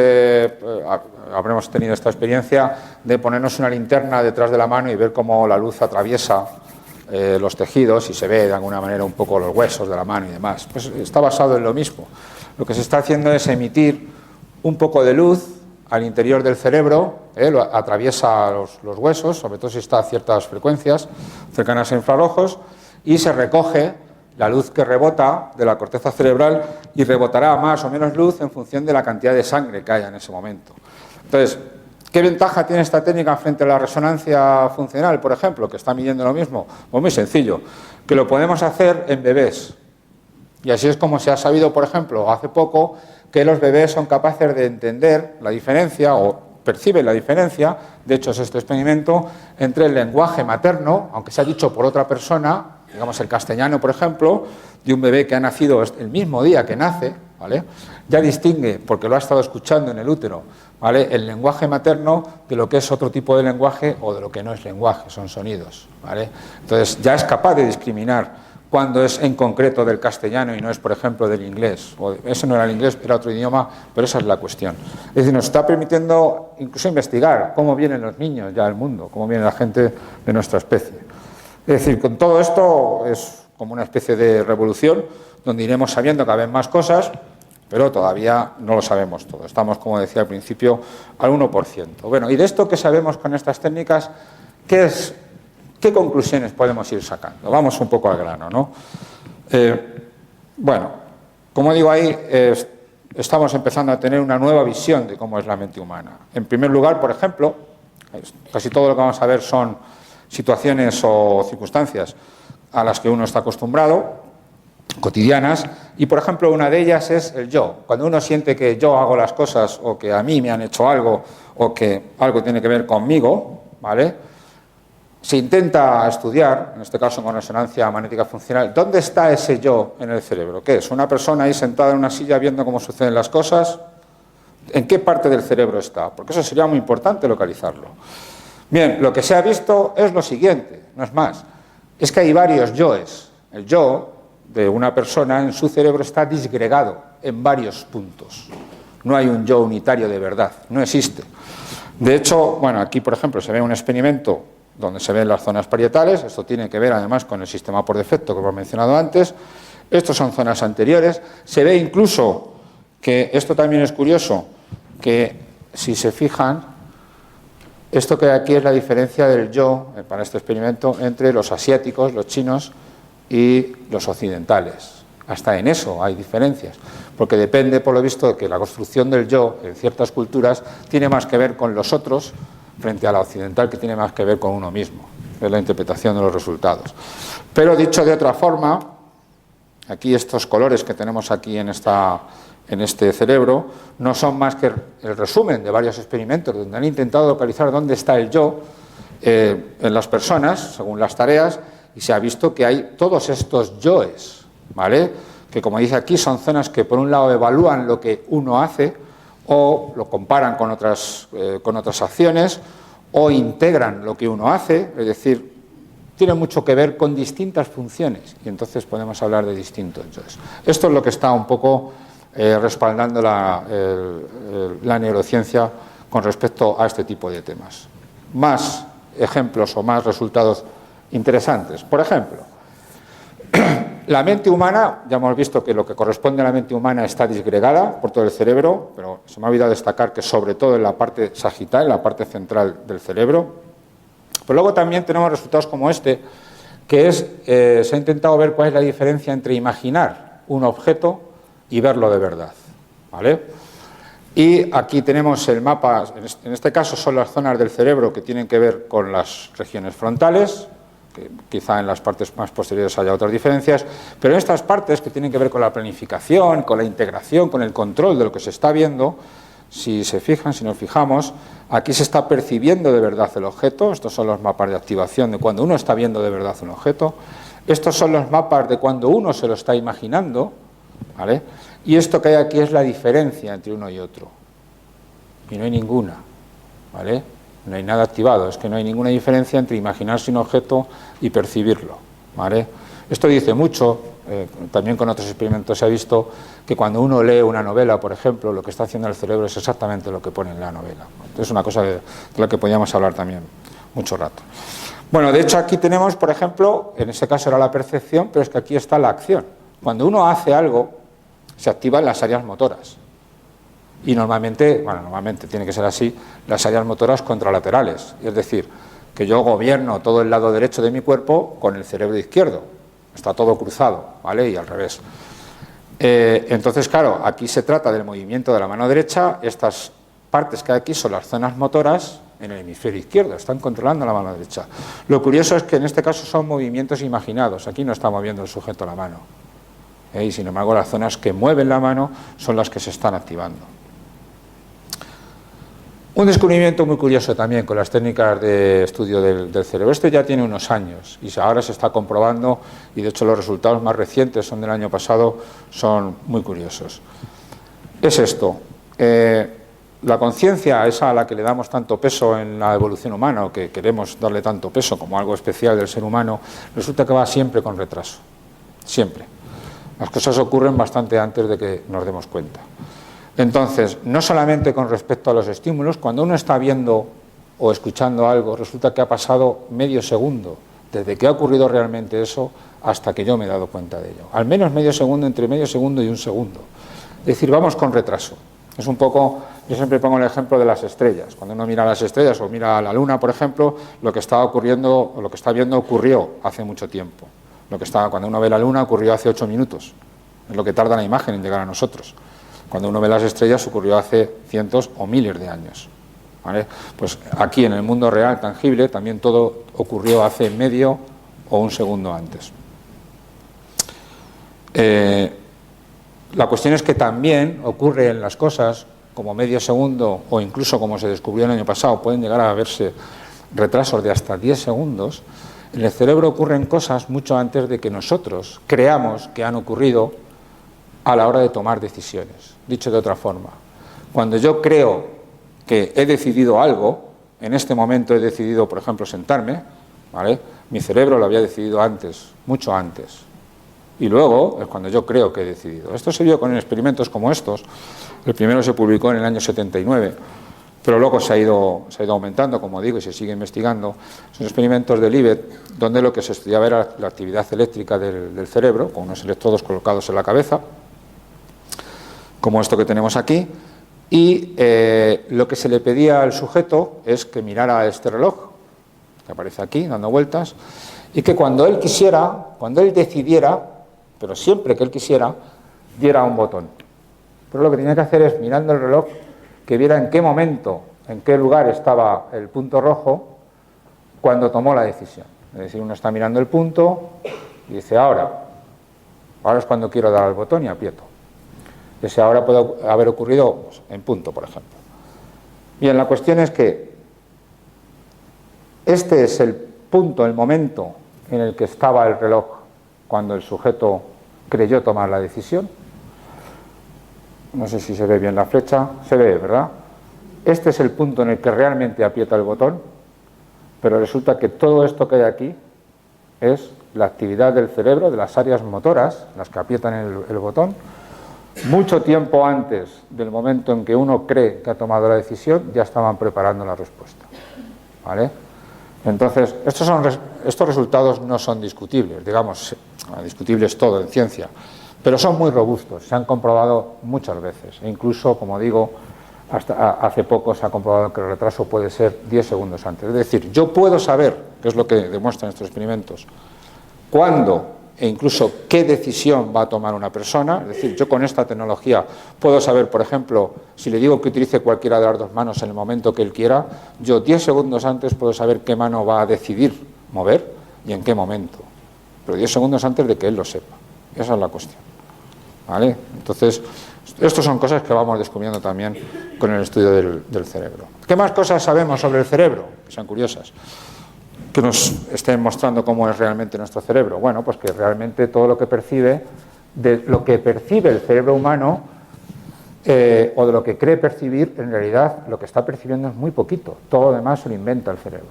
habremos tenido esta experiencia, de ponernos una linterna detrás de la mano y ver cómo la luz atraviesa los tejidos y se ve de alguna manera un poco los huesos de la mano y demás. Pues está basado en lo mismo. Lo que se está haciendo es emitir un poco de luz al interior del cerebro, lo atraviesa los huesos, sobre todo si está a ciertas frecuencias cercanas a infrarrojos, y se recoge la luz que rebota de la corteza cerebral y rebotará más o menos luz en función de la cantidad de sangre que haya en ese momento. Entonces, ¿qué ventaja tiene esta técnica frente a la resonancia funcional, por ejemplo, que está midiendo lo mismo? Pues muy sencillo, que lo podemos hacer en bebés. Y así es como se ha sabido, por ejemplo, hace poco, que los bebés son capaces de entender la diferencia o perciben la diferencia, de hecho es este experimento, entre el lenguaje materno, aunque sea dicho por otra persona, digamos el castellano, por ejemplo, de un bebé que ha nacido el mismo día que nace, ¿vale? Ya distingue, porque lo ha estado escuchando en el útero, ¿vale?, el lenguaje materno de lo que es otro tipo de lenguaje o de lo que no es lenguaje, son sonidos, ¿vale? Entonces ya es capaz de discriminar cuando es en concreto del castellano y no es, por ejemplo, del inglés. O ese no era el inglés, era otro idioma, pero esa es la cuestión. Es decir, nos está permitiendo incluso investigar cómo vienen los niños ya al mundo, cómo viene la gente de nuestra especie. Es decir, con todo esto es como una especie de revolución donde iremos sabiendo cada vez más cosas, pero todavía no lo sabemos todo. Estamos, como decía al principio, al 1%. Bueno, y de esto que sabemos con estas técnicas, ¿qué conclusiones podemos ir sacando? Vamos un poco al grano, ¿no? Bueno, como digo ahí, estamos empezando a tener una nueva visión de cómo es la mente humana. En primer lugar, por ejemplo, casi todo lo que vamos a ver son situaciones o circunstancias a las que uno está acostumbrado, cotidianas, y por ejemplo una de ellas es el yo. Cuando uno siente que yo hago las cosas o que a mí me han hecho algo o que algo tiene que ver conmigo, ¿vale?, se intenta estudiar, en este caso con resonancia magnética funcional, ¿dónde está ese yo en el cerebro? ¿Qué es? ¿Una persona ahí sentada en una silla viendo cómo suceden las cosas? ¿En qué parte del cerebro está? Porque eso sería muy importante localizarlo. Bien, lo que se ha visto es lo siguiente, no es más. Es que hay varios yoes. El yo de una persona en su cerebro está disgregado en varios puntos. No hay un yo unitario de verdad, no existe. De hecho, bueno, aquí por ejemplo se ve un experimento donde se ven las zonas parietales. Esto tiene que ver además con el sistema por defecto que hemos mencionado antes. Estos son zonas anteriores. Se ve incluso que, esto también es curioso, que si se fijan, Esto que hay aquí es la diferencia del yo, para este experimento, entre los asiáticos, los chinos y los occidentales. Hasta en eso hay diferencias, porque depende, por lo visto, de que la construcción del yo en ciertas culturas tiene más que ver con los otros frente a la occidental, que tiene más que ver con uno mismo. Es la interpretación de los resultados. Pero dicho de otra forma, aquí estos colores que tenemos aquí en este cerebro no son más que el resumen de varios experimentos donde han intentado localizar dónde está el yo en las personas, según las tareas, y se ha visto que hay todos estos yoes, ¿vale? Que, como dice aquí, son zonas que por un lado evalúan lo que uno hace o lo comparan con otras acciones o integran lo que uno hace, es decir, tiene mucho que ver con distintas funciones y entonces podemos hablar de distintos yoes. Esto es lo que está un poco respaldando la neurociencia con respecto a este tipo de temas. Más ejemplos o más resultados interesantes. Por ejemplo, la mente humana, ya hemos visto que lo que corresponde a la mente humana está disgregada por todo el cerebro, pero se me ha olvidado destacar que sobre todo en la parte sagital, en la parte central del cerebro. Pero luego también tenemos resultados como este, que es, se ha intentado ver cuál es la diferencia entre imaginar un objeto y verlo de verdad, ¿vale? Y aquí tenemos el mapa, en este caso son las zonas del cerebro que tienen que ver con las regiones frontales, que quizá en las partes más posteriores haya otras diferencias, pero en estas partes que tienen que ver con la planificación, con la integración, con el control de lo que se está viendo, si se fijan, si nos fijamos, aquí se está percibiendo de verdad el objeto. Estos son los mapas de activación de cuando uno está viendo de verdad un objeto. Estos son los mapas de cuando uno se lo está imaginando, ¿vale? Y esto que hay aquí es la diferencia entre uno y otro. Y no hay ninguna, ¿vale? No hay nada activado, es que no hay ninguna diferencia entre imaginarse un objeto y percibirlo, ¿vale? Esto dice mucho, también con otros experimentos se ha visto que cuando uno lee una novela, por ejemplo, lo que está haciendo el cerebro es exactamente lo que pone en la novela. Es una cosa de la que podíamos hablar también mucho rato. Bueno, de hecho aquí tenemos, por ejemplo, en ese caso era la percepción, pero es que aquí está la acción. Cuando uno hace algo, se activan las áreas motoras. Y normalmente tiene que ser así, las áreas motoras contralaterales. Es decir, que yo gobierno todo el lado derecho de mi cuerpo con el cerebro izquierdo. Está todo cruzado, ¿vale? Y al revés. Entonces, claro, aquí se trata del movimiento de la mano derecha. Estas partes que hay aquí son las zonas motoras en el hemisferio izquierdo, están controlando la mano derecha. Lo curioso es que en este caso son movimientos imaginados. Aquí no está moviendo el sujeto la mano. Y sin embargo, las zonas que mueven la mano son las que se están activando. Un descubrimiento muy curioso también con las técnicas de estudio del cerebro. Este ya tiene unos años y ahora se está comprobando, y de hecho los resultados más recientes son del año pasado, son muy curiosos. Es esto, la conciencia, esa a la que le damos tanto peso en la evolución humana, o que queremos darle tanto peso como algo especial del ser humano, resulta que va siempre con retraso, siempre. Las cosas ocurren bastante antes de que nos demos cuenta. Entonces, no solamente con respecto a los estímulos, cuando uno está viendo o escuchando algo, resulta que ha pasado medio segundo desde que ha ocurrido realmente eso hasta que yo me he dado cuenta de ello. Al menos medio segundo, entre medio segundo y un segundo. Es decir, vamos con retraso. Es un poco, yo siempre pongo el ejemplo de las estrellas. Cuando uno mira las estrellas o mira a la luna, por ejemplo, lo que está ocurriendo o lo que está viendo ocurrió hace mucho tiempo. Cuando uno ve la luna ocurrió hace 8 minutos. Es lo que tarda la imagen en llegar a nosotros. Cuando uno ve las estrellas ocurrió hace cientos o miles de años, ¿vale? Pues aquí en el mundo real, tangible, también todo ocurrió hace medio o un segundo antes. La cuestión es que también ocurre en las cosas como medio segundo o incluso como se descubrió el año pasado, pueden llegar a verse retrasos de hasta 10 segundos. En el cerebro ocurren cosas mucho antes de que nosotros creamos que han ocurrido a la hora de tomar decisiones. Dicho de otra forma, cuando yo creo que he decidido algo, en este momento he decidido, por ejemplo, sentarme, ¿vale? Mi cerebro lo había decidido antes, mucho antes. Y luego es cuando yo creo que he decidido. Esto se vio con experimentos como estos. El primero se publicó en el año 79, pero luego se ha ido aumentando, como digo, y se sigue investigando. Son experimentos de Libet, donde lo que se estudiaba era la actividad eléctrica del cerebro, con unos electrodos colocados en la cabeza, como esto que tenemos aquí, y lo que se le pedía al sujeto es que mirara este reloj, que aparece aquí, dando vueltas, y que cuando él quisiera, cuando él decidiera, pero siempre que él quisiera, diera un botón. Pero lo que tenía que hacer es, mirando el reloj, que viera en qué momento, en qué lugar estaba el punto rojo cuando tomó la decisión. Es decir, uno está mirando el punto y dice, ahora es cuando quiero dar al botón y aprieto. Ese ahora puede haber ocurrido pues, en punto, por ejemplo. Bien, la cuestión es que este es el punto, el momento en el que estaba el reloj cuando el sujeto creyó tomar la decisión. No sé si se ve bien la flecha, se ve, ¿verdad? Este es el punto en el que realmente aprieta el botón, pero resulta que todo esto que hay aquí es la actividad del cerebro, de las áreas motoras, las que aprietan el botón, mucho tiempo antes del momento en que uno cree que ha tomado la decisión, ya estaban preparando la respuesta. ¿Vale? Entonces, estos resultados no son discutibles, digamos, discutibles todo en ciencia, pero son muy robustos, se han comprobado muchas veces, e incluso, como digo, hasta hace poco se ha comprobado que el retraso puede ser 10 segundos antes. Es decir, yo puedo saber, que es lo que demuestran estos experimentos, cuándo e incluso qué decisión va a tomar una persona. Es decir, yo con esta tecnología puedo saber, por ejemplo, si le digo que utilice cualquiera de las dos manos en el momento que él quiera, yo 10 segundos antes puedo saber qué mano va a decidir mover y en qué momento, pero 10 segundos antes de que él lo sepa. Esa es la cuestión. ¿Vale? Entonces, estas son cosas que vamos descubriendo también con el estudio del cerebro. ¿Qué más cosas sabemos sobre el cerebro? Que sean curiosas, que nos estén mostrando cómo es realmente nuestro cerebro. Bueno, pues que realmente todo lo que percibe, de lo que percibe el cerebro humano, o de lo que cree percibir, en realidad lo que está percibiendo es muy poquito. Todo lo demás se lo inventa el cerebro.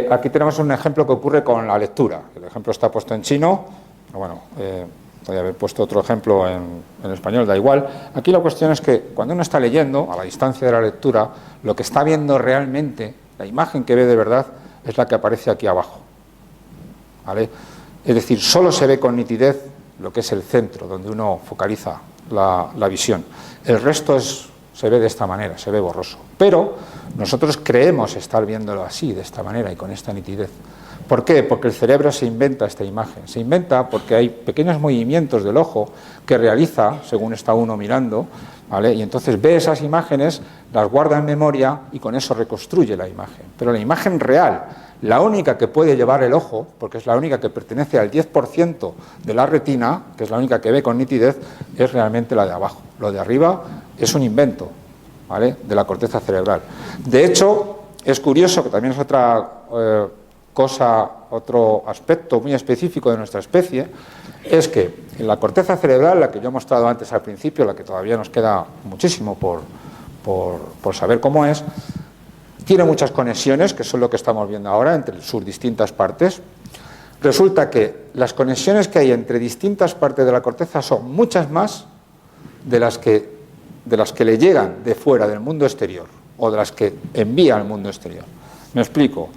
Aquí tenemos un ejemplo que ocurre con la lectura. El ejemplo está puesto en chino. Bueno, podría haber puesto otro ejemplo en español, da igual. Aquí la cuestión es que cuando uno está leyendo, a la distancia de la lectura, lo que está viendo realmente, la imagen que ve de verdad, es la que aparece aquí abajo. ¿Vale? Es decir, solo se ve con nitidez lo que es el centro, donde uno focaliza la visión. El resto se ve de esta manera, se ve borroso. Pero nosotros creemos estar viéndolo así, de esta manera y con esta nitidez. ¿Por qué? Porque el cerebro se inventa esta imagen. Se inventa porque hay pequeños movimientos del ojo que realiza según está uno mirando, ¿vale? Y entonces ve esas imágenes, las guarda en memoria y con eso reconstruye la imagen. Pero la imagen real, la única que puede llevar el ojo, porque es la única que pertenece al 10% de la retina, que es la única que ve con nitidez, es realmente la de abajo. Lo de arriba es un invento, ¿vale?, de la corteza cerebral. De hecho, es curioso, que también es otra otro aspecto muy específico de nuestra especie, es que en la corteza cerebral, la que yo he mostrado antes al principio, la que todavía nos queda muchísimo por saber cómo es, tiene muchas conexiones, que son lo que estamos viendo ahora, entre sus distintas partes. Resulta que las conexiones que hay entre distintas partes de la corteza son muchas más de las que le llegan de fuera del mundo exterior, o de las que envía al mundo exterior. Me explico.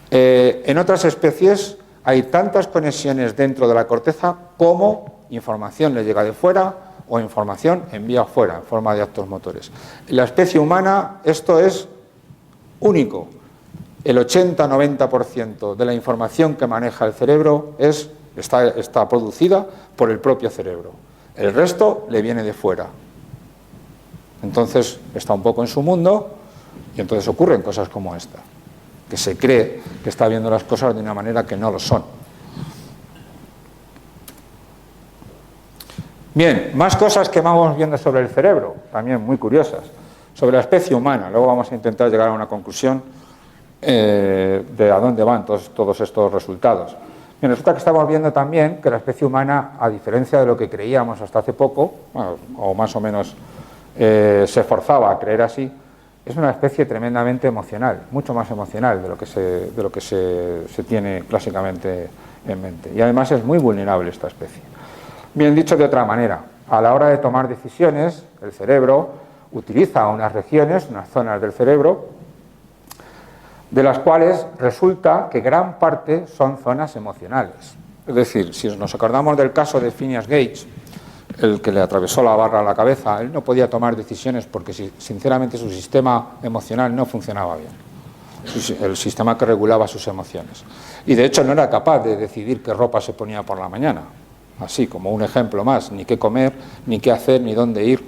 En otras especies hay tantas conexiones dentro de la corteza como información le llega de fuera o información envía afuera en forma de actos motores. En la especie humana esto es único. El 80-90% de la información que maneja el cerebro está producida por el propio cerebro. El resto le viene de fuera. Entonces está un poco en su mundo y entonces ocurren cosas como esta, que se cree que está viendo las cosas de una manera que no lo son. Bien, más cosas que vamos viendo sobre el cerebro, también muy curiosas, sobre la especie humana. Luego vamos a intentar llegar a una conclusión de a dónde van todos estos resultados. Bien, resulta que estamos viendo también que la especie humana, a diferencia de lo que creíamos hasta hace poco, bueno, o más o menos se forzaba a creer así, es una especie tremendamente emocional, mucho más emocional de lo que se tiene clásicamente en mente. Y además es muy vulnerable esta especie. Bien, dicho de otra manera, a la hora de tomar decisiones, el cerebro utiliza unas regiones, unas zonas del cerebro, de las cuales resulta que gran parte son zonas emocionales. Es decir, si nos acordamos del caso de Phineas Gage, el que le atravesó la barra a la cabeza, él no podía tomar decisiones porque sinceramente su sistema emocional no funcionaba bien, el sistema que regulaba sus emociones. Y de hecho no era capaz de decidir qué ropa se ponía por la mañana, así como un ejemplo más, ni qué comer, ni qué hacer, ni dónde ir.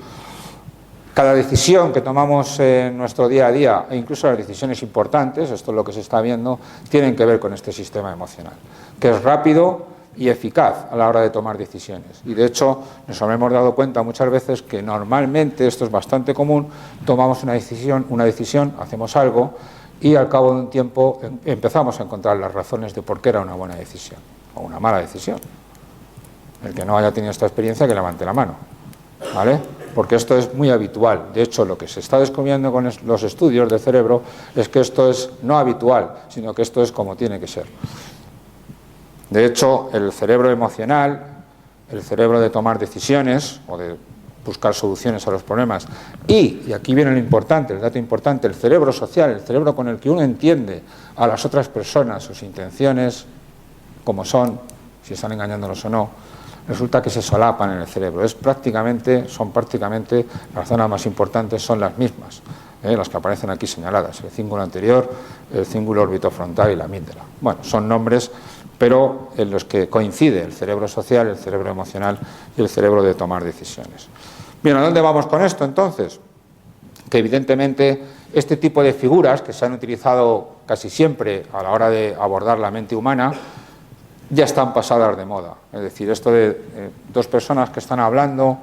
Cada decisión que tomamos en nuestro día a día, e incluso las decisiones importantes, esto es lo que se está viendo, tienen que ver con este sistema emocional, que es rápido y eficaz a la hora de tomar decisiones. Y de hecho nos habremos dado cuenta muchas veces que normalmente, esto es bastante común, tomamos una decisión, hacemos algo y al cabo de un tiempo empezamos a encontrar las razones de por qué era una buena decisión o una mala decisión. El que no haya tenido esta experiencia, que levante la mano, ¿vale? Porque esto es muy habitual. De hecho, lo que se está descubriendo con los estudios del cerebro es que esto es no habitual, sino que esto es como tiene que ser. De hecho, el cerebro emocional, el cerebro de tomar decisiones o de buscar soluciones a los problemas y aquí viene lo importante, el dato importante, el cerebro social, el cerebro con el que uno entiende a las otras personas, sus intenciones, cómo son, si están engañándonos o no, resulta que se solapan en el cerebro. Son prácticamente las zonas más importantes son las mismas, las que aparecen aquí señaladas, el cíngulo anterior, el cíngulo orbitofrontal y la amígdala. Bueno, son nombres, pero en los que coincide el cerebro social, el cerebro emocional y el cerebro de tomar decisiones. Bien, ¿a dónde vamos con esto entonces? Que evidentemente este tipo de figuras que se han utilizado casi siempre a la hora de abordar la mente humana ya están pasadas de moda. Es decir, esto de dos personas que están hablando,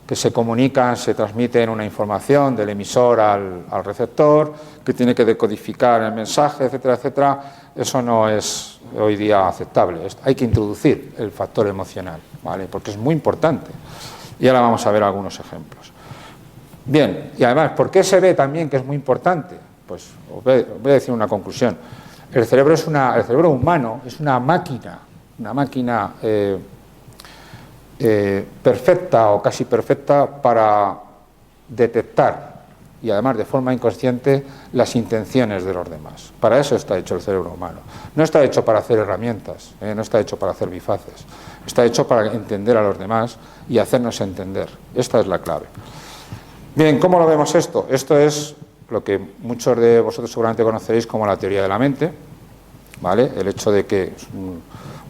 que se comunican, se transmiten una información del emisor al receptor, que tiene que decodificar el mensaje, etcétera, etcétera, eso no es hoy día aceptable. Hay que introducir el factor emocional, ¿vale? Porque es muy importante. Y ahora vamos a ver algunos ejemplos. Bien, y además, ¿por qué se ve también que es muy importante? Pues os voy a decir una conclusión. El cerebro humano es una máquina perfecta o casi perfecta para detectar y además de forma inconsciente las intenciones de los demás. Para eso está hecho el cerebro humano. No está hecho para hacer herramientas, no está hecho para hacer bifaces, está hecho para entender a los demás y hacernos entender. Esta es la clave. Bien, ¿cómo lo vemos esto? Esto es lo que muchos de vosotros seguramente conoceréis como la teoría de la mente, ¿vale? El hecho de que es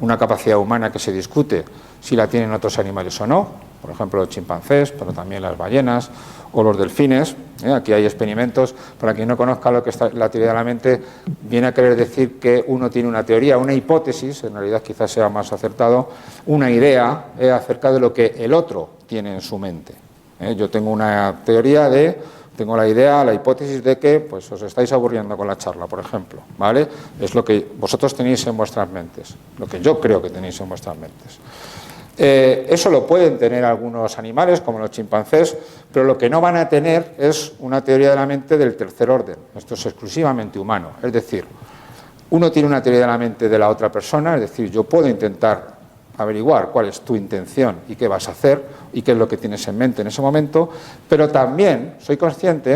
una capacidad humana que se discute si la tienen otros animales o no, por ejemplo los chimpancés, pero también las ballenas o los delfines. Aquí hay experimentos. Para quien no conozca lo que es la teoría de la mente, viene a querer decir que uno tiene una teoría, una hipótesis, en realidad quizás sea más acertado, una idea acerca de lo que el otro tiene en su mente. Yo tengo una teoría tengo la idea, la hipótesis de que pues os estáis aburriendo con la charla, por ejemplo, ¿vale? Es lo que vosotros tenéis en vuestras mentes, lo que yo creo que tenéis en vuestras mentes. Eso lo pueden tener algunos animales, como los chimpancés, pero lo que no van a tener es una teoría de la mente del tercer orden. Esto es exclusivamente humano. Es decir, uno tiene una teoría de la mente de la otra persona, es decir, yo puedo intentar averiguar cuál es tu intención y qué vas a hacer y qué es lo que tienes en mente en ese momento, pero también soy consciente,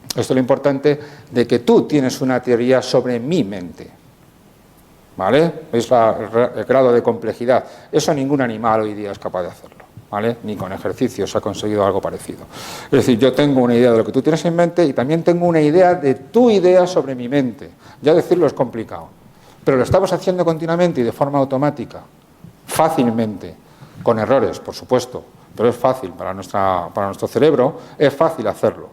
esto es lo importante, de que tú tienes una teoría sobre mi mente, ¿vale? Es el grado de complejidad. Eso ningún animal hoy día es capaz de hacerlo, ¿vale? Ni con ejercicios ha conseguido algo parecido. Es decir, yo tengo una idea de lo que tú tienes en mente y también tengo una idea de tu idea sobre mi mente. Ya decirlo es complicado, pero lo estamos haciendo continuamente y de forma automática, fácilmente, con errores, por supuesto, pero es fácil para nuestro cerebro, es fácil hacerlo.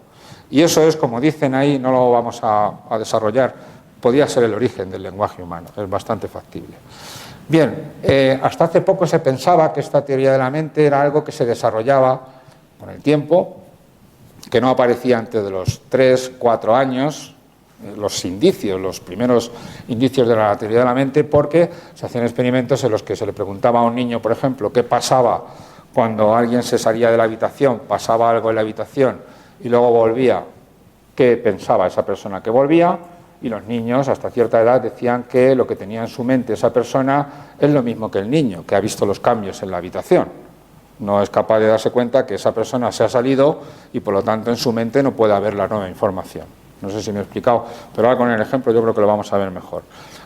Y eso es, como dicen ahí, no lo vamos a desarrollar, podría ser el origen del lenguaje humano, es bastante factible. Bien, hasta hace poco se pensaba que esta teoría de la mente era algo que se desarrollaba con el tiempo, que no aparecía antes de los 3, 4 años, los primeros indicios de la teoría de la mente, porque se hacían experimentos en los que se le preguntaba a un niño, por ejemplo, qué pasaba cuando alguien se salía de la habitación, pasaba algo en la habitación y luego volvía, qué pensaba esa persona que volvía, y los niños hasta cierta edad decían que lo que tenía en su mente esa persona es lo mismo que el niño, que ha visto los cambios en la habitación. No es capaz de darse cuenta que esa persona se ha salido y por lo tanto en su mente no puede haber la nueva información. No sé si me he explicado, pero ahora con el ejemplo yo creo que lo vamos a ver mejor.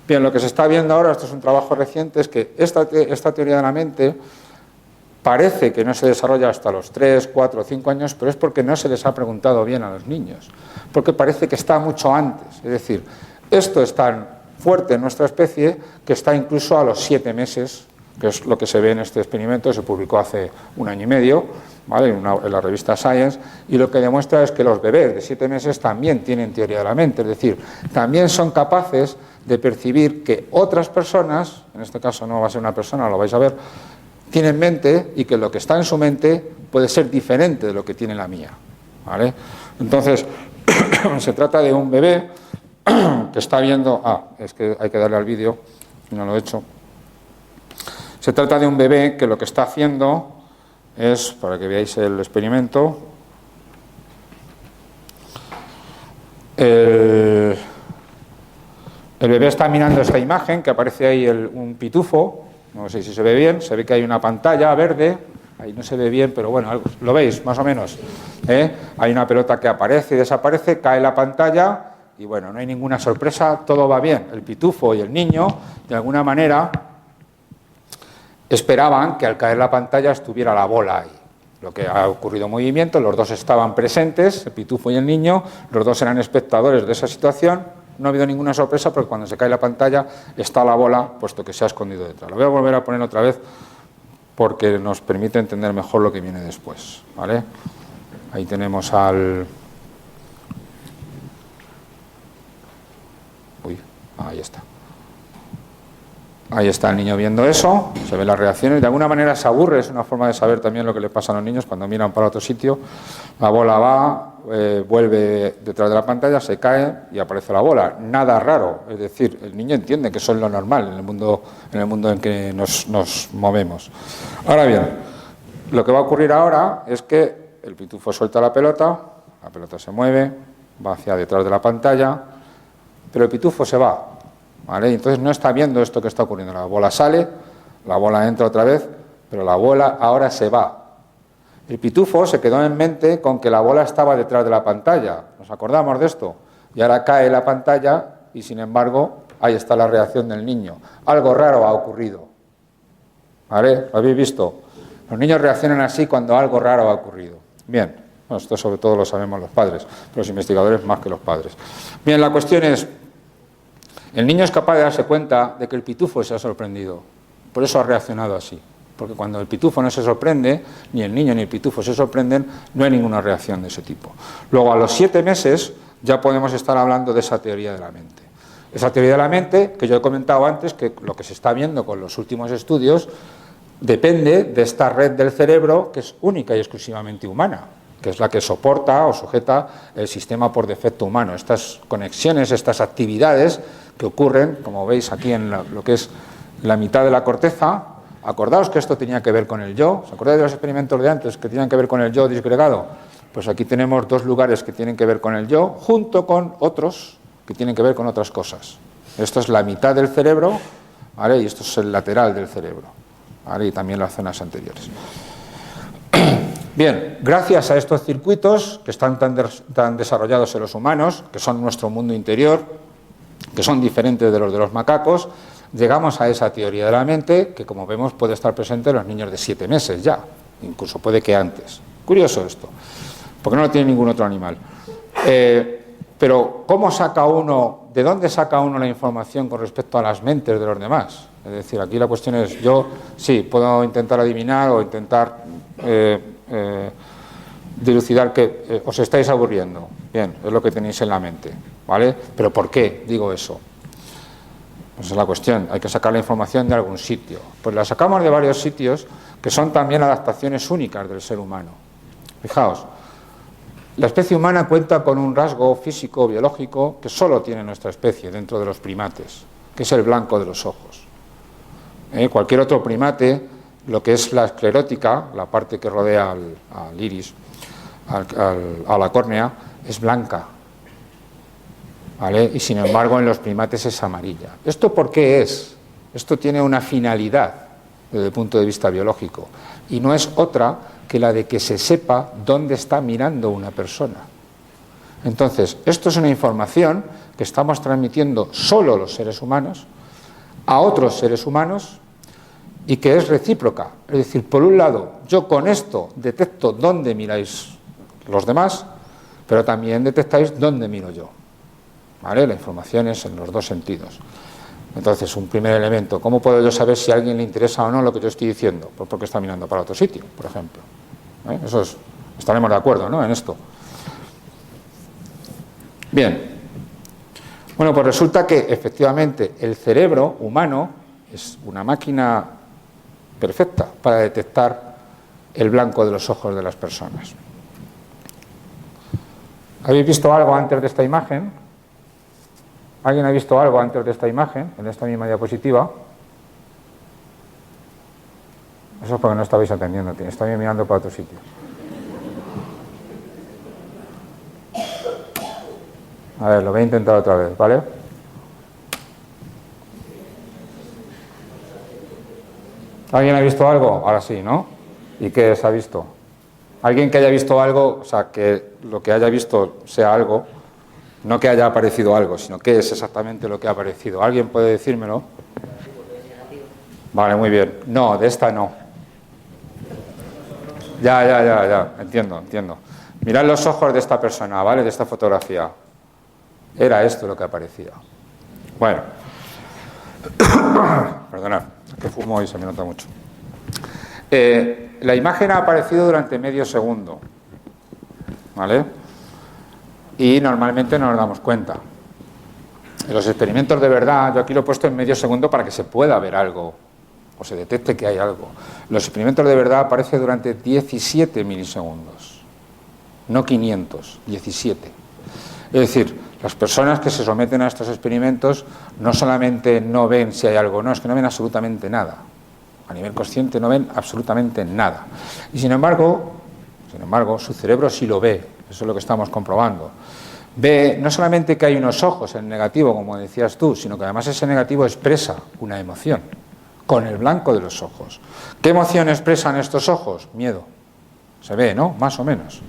Bien, lo que se está viendo ahora, esto es un trabajo reciente, es que esta teoría de la mente parece que no se desarrolla hasta los 3, 4 o 5 años, pero es porque no se les ha preguntado bien a los niños, porque parece que está mucho antes. Es decir, esto es tan fuerte en nuestra especie que está incluso a los 7 meses, que es lo que se ve en este experimento, se publicó hace 1 año y medio, ¿vale? en la revista Science, y lo que demuestra es que los bebés de 7 meses también tienen teoría de la mente, es decir, también son capaces de percibir que otras personas, en este caso no va a ser una persona, lo vais a ver, tienen mente y que lo que está en su mente puede ser diferente de lo que tiene la mía, ¿vale? Entonces, se trata de un bebé que está viendo... es que hay que darle al vídeo, no lo he hecho. Se trata de un bebé que lo que está haciendo es, para que veáis el experimento, el bebé está mirando esta imagen, que aparece ahí un pitufo, no sé si se ve bien, se ve que hay una pantalla verde, ahí no se ve bien, pero bueno, lo veis más o menos, hay una pelota que aparece y desaparece, cae la pantalla y bueno, no hay ninguna sorpresa, todo va bien. El pitufo y el niño, de alguna manera, esperaban que al caer la pantalla estuviera la bola ahí. Lo que ha ocurrido movimiento, los dos estaban presentes, el pitufo y el niño, los dos eran espectadores de esa situación, no ha habido ninguna sorpresa porque cuando se cae la pantalla está la bola, puesto que se ha escondido detrás. Lo voy a volver a poner otra vez porque nos permite entender mejor lo que viene después, ¿vale? Ahí tenemos al... ahí está. Ahí está el niño viendo eso, se ven las reacciones, de alguna manera se aburre, es una forma de saber también lo que le pasa a los niños cuando miran para otro sitio. La bola va, vuelve detrás de la pantalla, se cae y aparece la bola. Nada raro, es decir, el niño entiende que eso es lo normal en el mundo en que nos movemos. Ahora bien, lo que va a ocurrir ahora es que el pitufo suelta la pelota se mueve, va hacia detrás de la pantalla, pero el pitufo se va. ¿Vale? Entonces no está viendo esto que está ocurriendo. La bola sale, la bola entra otra vez, pero la bola ahora se va. El pitufo se quedó en mente con que la bola estaba detrás de la pantalla. ¿Nos acordamos de esto? Y ahora cae la pantalla y sin embargo ahí está la reacción del niño. Algo raro ha ocurrido. ¿Vale? ¿Lo habéis visto? Los niños reaccionan así cuando algo raro ha ocurrido. Bien, bueno, esto sobre todo lo sabemos los padres, los investigadores más que los padres. Bien, la cuestión es... El niño es capaz de darse cuenta de que el pitufo se ha sorprendido, por eso ha reaccionado así, porque cuando el pitufo no se sorprende, ni el niño ni el pitufo se sorprenden, no hay ninguna reacción de ese tipo. Luego, a los 7 meses, ya podemos estar hablando de esa teoría de la mente. Esa teoría de la mente, que yo he comentado antes, que lo que se está viendo con los últimos estudios, depende de esta red del cerebro que es única y exclusivamente humana, que es la que soporta o sujeta el sistema por defecto humano. Estas conexiones, estas actividades que ocurren, como veis aquí en lo que es la mitad de la corteza. Acordaos que esto tenía que ver con el yo. ¿Os acordáis de los experimentos de antes que tenían que ver con el yo disgregado? Pues aquí tenemos 2 lugares que tienen que ver con el yo, junto con otros que tienen que ver con otras cosas. Esto es la mitad del cerebro, ¿vale? Y esto es el lateral del cerebro, ¿vale? Y también las zonas anteriores. Bien, gracias a estos circuitos que están tan desarrollados en los humanos, que son nuestro mundo interior, que son diferentes de los macacos, llegamos a esa teoría de la mente que, como vemos, puede estar presente en los niños de 7 meses ya, incluso puede que antes. Curioso esto, porque no lo tiene ningún otro animal. Pero, ¿cómo saca uno, de dónde saca uno la información con respecto a las mentes de los demás? Es decir, aquí la cuestión es, yo sí, puedo intentar adivinar o intentar dilucidar que os estáis aburriendo. Bien, es lo que tenéis en la mente, ¿vale? Pero ¿por qué digo eso? Esa es la cuestión, hay que sacar la información de algún sitio. Pues la sacamos de varios sitios que son también adaptaciones únicas del ser humano. Fijaos, la especie humana cuenta con un rasgo físico, biológico, que solo tiene nuestra especie dentro de los primates, que es el blanco de los ojos. Cualquier otro primate, lo que es la esclerótica, la parte que rodea al iris, a la córnea, es blanca, ¿vale? Y sin embargo en los primates es amarilla. ¿Esto por qué es? Esto tiene una finalidad desde el punto de vista biológico y no es otra que la de que se sepa dónde está mirando una persona. Entonces, esto es una información que estamos transmitiendo solo los seres humanos a otros seres humanos y que es recíproca. Es decir, por un lado, yo con esto detecto dónde miráis los demás, pero también detectáis dónde miro yo. ¿Vale? La información es en los dos sentidos. Entonces, un primer elemento, ¿cómo puedo yo saber si a alguien le interesa o no lo que yo estoy diciendo? Pues porque está mirando para otro sitio, por ejemplo. Eso es, estaremos de acuerdo, ¿no?, en esto. Bien. Bueno, pues resulta que efectivamente el cerebro humano es una máquina perfecta para detectar el blanco de los ojos de las personas. ¿Habéis visto algo antes de esta imagen? ¿Alguien ha visto algo antes de esta imagen, en esta misma diapositiva? Eso es porque no estabais atendiendo, estáis mirando para otro sitio. A ver, lo voy a intentar otra vez, ¿vale? ¿Alguien ha visto algo? Ahora sí, ¿no? ¿Y qué se ha visto? Alguien que haya visto algo, o sea, que lo que haya visto sea algo, no que haya aparecido algo, sino qué es exactamente lo que ha aparecido. ¿Alguien puede decírmelo? Vale, muy bien. No, de esta no. Ya. Entiendo. Mirad los ojos de esta persona, ¿vale? De esta fotografía. Era esto lo que aparecía. Bueno. Perdonad, que fumo y se me nota mucho. La imagen ha aparecido durante medio segundo, ¿vale? Y normalmente no nos damos cuenta. En los experimentos de verdad, yo aquí lo he puesto en medio segundo para que se pueda ver algo, o se detecte que hay algo. Los experimentos de verdad aparecen durante 17 milisegundos, no 500, 17. Es decir, las personas que se someten a estos experimentos no solamente no ven si hay algo o no, es que no ven absolutamente nada. A nivel consciente no ven absolutamente nada. Y sin embargo, su cerebro sí lo ve. Eso es lo que estamos comprobando. Ve no solamente que hay unos ojos en negativo, como decías tú, sino que además ese negativo expresa una emoción, con el blanco de los ojos. ¿Qué emoción expresan estos ojos? Miedo. Se ve, ¿no? Más o menos.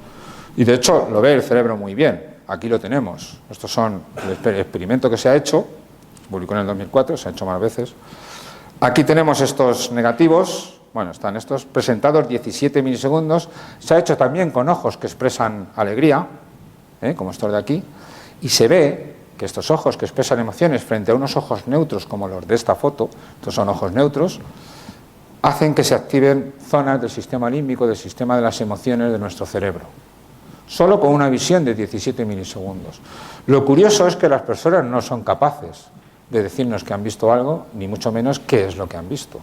Y de hecho lo ve el cerebro muy bien. Aquí lo tenemos. Estos son el experimento que se ha hecho, se publicó en el 2004, se ha hecho más veces. Aquí tenemos estos negativos, bueno, están estos presentados 17 milisegundos. Se ha hecho también con ojos que expresan alegría, como estos de aquí, y se ve que estos ojos que expresan emociones frente a unos ojos neutros como los de esta foto, estos son ojos neutros, hacen que se activen zonas del sistema límbico, del sistema de las emociones de nuestro cerebro. Solo con una visión de 17 milisegundos. Lo curioso es que las personas no son capaces de decirnos que han visto algo, ni mucho menos qué es lo que han visto.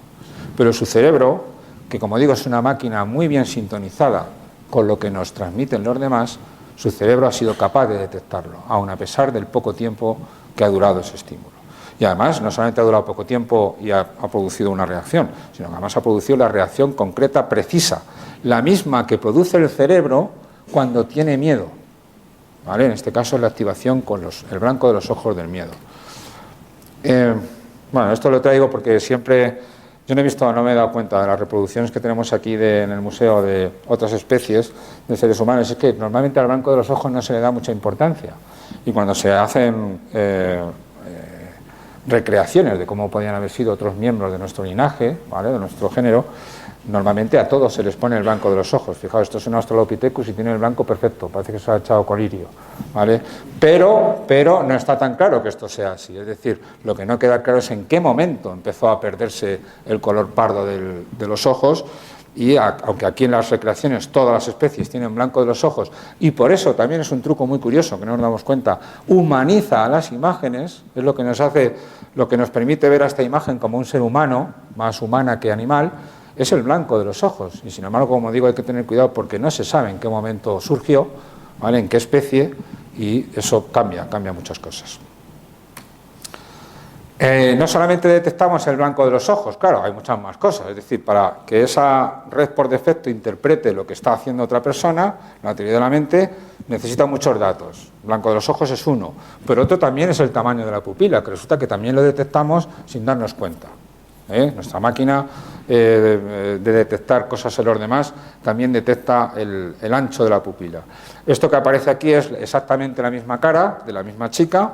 Pero su cerebro, que como digo es una máquina muy bien sintonizada con lo que nos transmiten los demás, su cerebro ha sido capaz de detectarlo, aun a pesar del poco tiempo que ha durado ese estímulo. Y además, no solamente ha durado poco tiempo y ha producido una reacción, sino que además ha producido la reacción concreta, precisa, la misma que produce el cerebro cuando tiene miedo, ¿vale? En este caso es la activación con el blanco de los ojos del miedo. Bueno, esto lo traigo porque siempre, yo no me he dado cuenta de las reproducciones que tenemos aquí en el museo de otras especies de seres humanos, es que normalmente al blanco de los ojos no se le da mucha importancia, y cuando se hacen recreaciones de cómo podían haber sido otros miembros de nuestro linaje, ¿vale?, de nuestro género, normalmente a todos se les pone el blanco de los ojos. Fijaos, esto es un Australopithecus y tiene el blanco perfecto, parece que se ha echado colirio, ¿vale? Pero no está tan claro que esto sea así. Es decir, lo que no queda claro es en qué momento empezó a perderse el color pardo de los ojos, y aunque aquí en las recreaciones todas las especies tienen blanco de los ojos, y por eso también es un truco muy curioso que no nos damos cuenta, humaniza a las imágenes, es lo que nos hace, lo que nos permite ver a esta imagen como un ser humano, más humana que animal, es el blanco de los ojos. Y sin embargo, como digo, hay que tener cuidado porque no se sabe en qué momento surgió, ¿vale?, en qué especie, y eso cambia muchas cosas. No solamente detectamos el blanco de los ojos, claro, hay muchas más cosas. Es decir, para que esa red por defecto interprete lo que está haciendo otra persona, la teoría de la mente necesita muchos datos. El blanco de los ojos es uno, pero otro también es el tamaño de la pupila, que resulta que también lo detectamos sin darnos cuenta. Nuestra máquina de detectar cosas en los demás también detecta el ancho de la pupila. Esto que aparece aquí es exactamente la misma cara de la misma chica,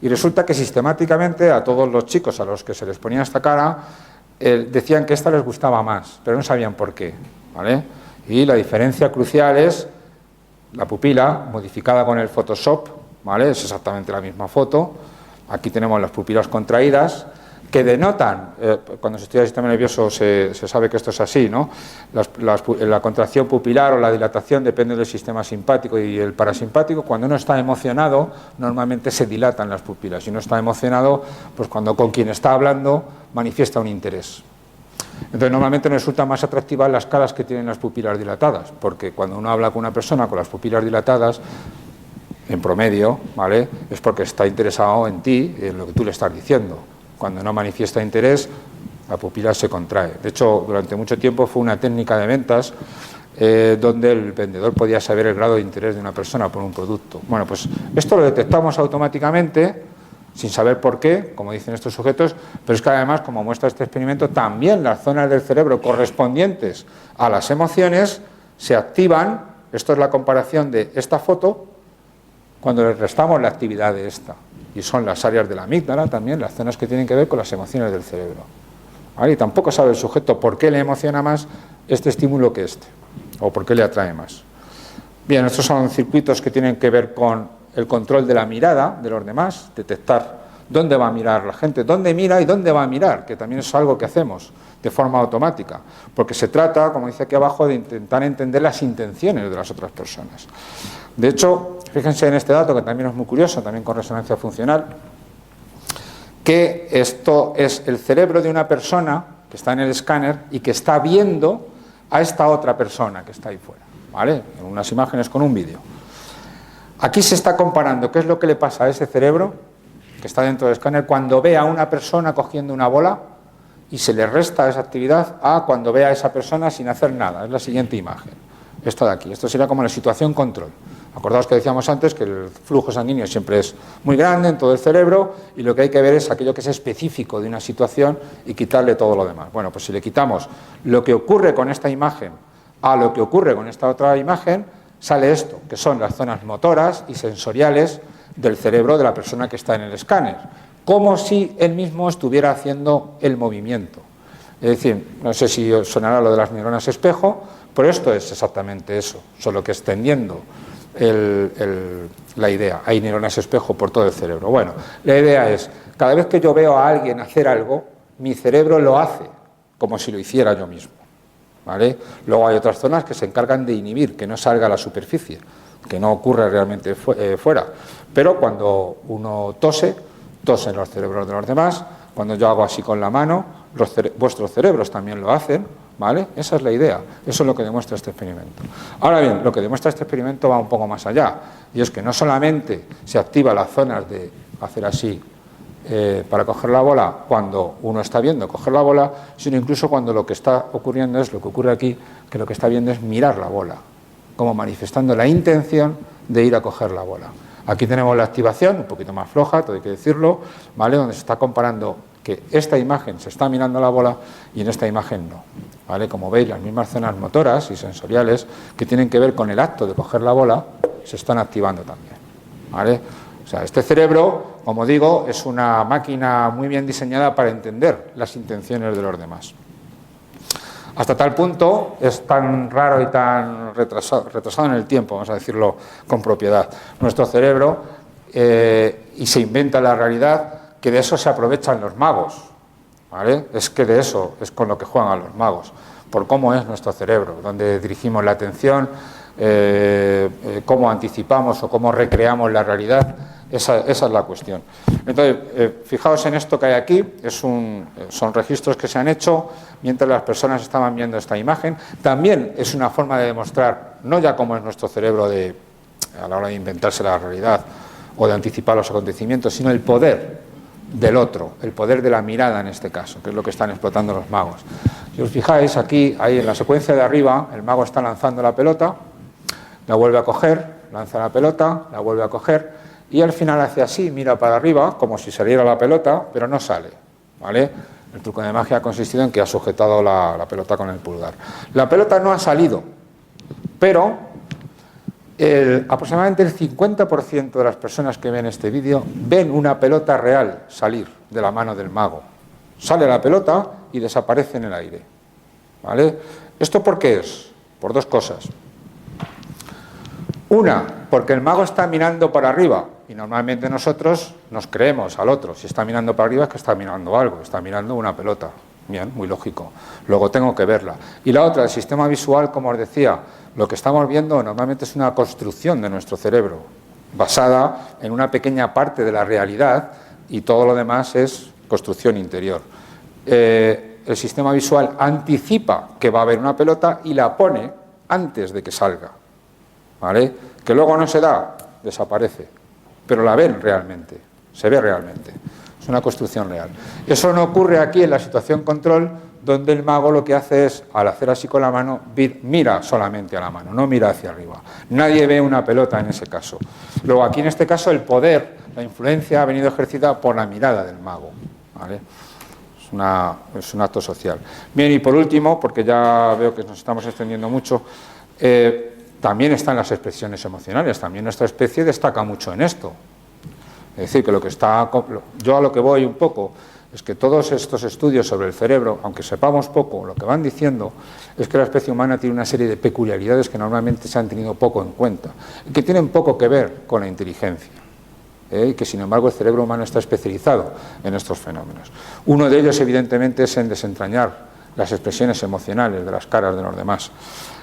y resulta que sistemáticamente a todos los chicos a los que se les ponía esta cara decían que esta les gustaba más, pero no sabían por qué, ¿vale? Y la diferencia crucial es la pupila modificada con el Photoshop, ¿vale? Es exactamente la misma foto. Aquí tenemos las pupilas contraídas, que denotan, cuando se estudia el sistema nervioso se sabe que esto es así, ¿no? La contracción pupilar o la dilatación depende del sistema simpático y el parasimpático. Cuando uno está emocionado, normalmente se dilatan las pupilas. Si uno está emocionado, pues cuando con quien está hablando manifiesta un interés. Entonces, normalmente nos resultan más atractivas las caras que tienen las pupilas dilatadas, porque cuando uno habla con una persona con las pupilas dilatadas, en promedio, ¿vale?, es porque está interesado en ti, en lo que tú le estás diciendo. Cuando no manifiesta interés, la pupila se contrae. De hecho, durante mucho tiempo fue una técnica de ventas donde el vendedor podía saber el grado de interés de una persona por un producto. Bueno, pues esto lo detectamos automáticamente, sin saber por qué, como dicen estos sujetos, pero es que además, como muestra este experimento, también las zonas del cerebro correspondientes a las emociones se activan. Esto es la comparación de esta foto cuando le restamos la actividad de esta. Y son las áreas de la amígdala también, las zonas que tienen que ver con las emociones del cerebro. ¿Vale? Y tampoco sabe el sujeto por qué le emociona más este estímulo que este, o por qué le atrae más. Bien, estos son circuitos que tienen que ver con el control de la mirada de los demás, detectar dónde va a mirar la gente, dónde mira y dónde va a mirar, que también es algo que hacemos de forma automática, porque se trata, como dice aquí abajo, de intentar entender las intenciones de las otras personas. De hecho, fíjense en este dato que también es muy curioso, también con resonancia funcional, que esto es el cerebro de una persona que está en el escáner y que está viendo a esta otra persona que está ahí fuera, ¿vale?, en unas imágenes con un vídeo. Aquí se está comparando qué es lo que le pasa a ese cerebro que está dentro del escáner cuando ve a una persona cogiendo una bola y se le resta esa actividad a cuando ve a esa persona sin hacer nada. Es la siguiente imagen. Esto de aquí. Esto sería como la situación control. Acordaos que decíamos antes que el flujo sanguíneo siempre es muy grande en todo el cerebro y lo que hay que ver es aquello que es específico de una situación y quitarle todo lo demás. Bueno, pues si le quitamos lo que ocurre con esta imagen a lo que ocurre con esta otra imagen, sale esto, que son las zonas motoras y sensoriales del cerebro de la persona que está en el escáner, como si él mismo estuviera haciendo el movimiento. Es decir, no sé si os sonará lo de las neuronas espejo, pero esto es exactamente eso, solo que extendiendo la idea. Hay neuronas espejo por todo el cerebro. Bueno, la idea es, cada vez que yo veo a alguien hacer algo, mi cerebro lo hace como si lo hiciera yo mismo, ¿vale? Luego hay otras zonas que se encargan de inhibir, que no salga a la superficie, que no ocurre realmente fuera. Pero cuando uno tose, tosen los cerebros de los demás. Cuando yo hago así con la mano, vuestros cerebros también lo hacen, ¿vale? Esa es la idea, eso es lo que demuestra este experimento. Ahora bien, lo que demuestra este experimento va un poco más allá, y es que no solamente se activa las zonas de hacer así para coger la bola cuando uno está viendo coger la bola, sino incluso cuando lo que está ocurriendo es lo que ocurre aquí, que lo que está viendo es mirar la bola, como manifestando la intención de ir a coger la bola. Aquí tenemos la activación, un poquito más floja, todo hay que decirlo, ¿vale?, donde se está comparando que esta imagen se está mirando la bola y en esta imagen no, ¿vale? Como veis, las mismas zonas motoras y sensoriales que tienen que ver con el acto de coger la bola se están activando también, ¿vale? O sea, este cerebro, como digo, es una máquina muy bien diseñada para entender las intenciones de los demás. Hasta tal punto es tan raro y tan retrasado en el tiempo, vamos a decirlo con propiedad, nuestro cerebro, y se inventa la realidad, que de eso se aprovechan los magos, ¿vale? Es que de eso es con lo que juegan los magos, por cómo es nuestro cerebro, dónde dirigimos la atención, cómo anticipamos o cómo recreamos la realidad. Esa es la cuestión. Entonces, fijaos en esto que hay aquí, son registros que se han hecho mientras las personas estaban viendo esta imagen. También es una forma de demostrar, no ya cómo es nuestro cerebro a la hora de inventarse la realidad o de anticipar los acontecimientos, sino el poder del otro, el poder de la mirada en este caso, que es lo que están explotando los magos. Si os fijáis aquí, ahí en la secuencia de arriba, el mago está lanzando la pelota, la vuelve a coger, lanza la pelota, la vuelve a coger, y al final hace así, mira para arriba, como si saliera la pelota, pero no sale, ¿vale? El truco de magia ha consistido en que ha sujetado la pelota con el pulgar. La pelota no ha salido, pero aproximadamente el 50% de las personas que ven este vídeo ven una pelota real salir de la mano del mago. Sale la pelota y desaparece en el aire. ¿Vale? ¿Esto por qué es? Por dos cosas. Una, porque el mago está mirando para arriba y normalmente nosotros nos creemos al otro. Si está mirando para arriba es que está mirando algo, está mirando una pelota. Bien, muy lógico. Luego tengo que verla. Y la otra, el sistema visual, como os decía, lo que estamos viendo normalmente es una construcción de nuestro cerebro, basada en una pequeña parte de la realidad y todo lo demás es construcción interior. El sistema visual anticipa que va a haber una pelota y la pone antes de que salga. ¿Vale? Que luego no se da, desaparece, pero la ven realmente, se ve realmente, es una construcción real. Eso no ocurre aquí en la situación control, donde el mago lo que hace es, al hacer así con la mano, mira solamente a la mano, no mira hacia arriba. Nadie ve una pelota en ese caso. Luego aquí en este caso el poder, la influencia ha venido ejercida por la mirada del mago. ¿Vale? Es un acto social. Bien, y por último, porque ya veo que nos estamos extendiendo mucho, también están las expresiones emocionales, también nuestra especie destaca mucho en esto. Es decir, que yo a lo que voy un poco es que todos estos estudios sobre el cerebro, aunque sepamos poco, lo que van diciendo es que la especie humana tiene una serie de peculiaridades que normalmente se han tenido poco en cuenta y que tienen poco que ver con la inteligencia. Y que sin embargo el cerebro humano está especializado en estos fenómenos. Uno de ellos evidentemente es en desentrañar las expresiones emocionales de las caras de los demás.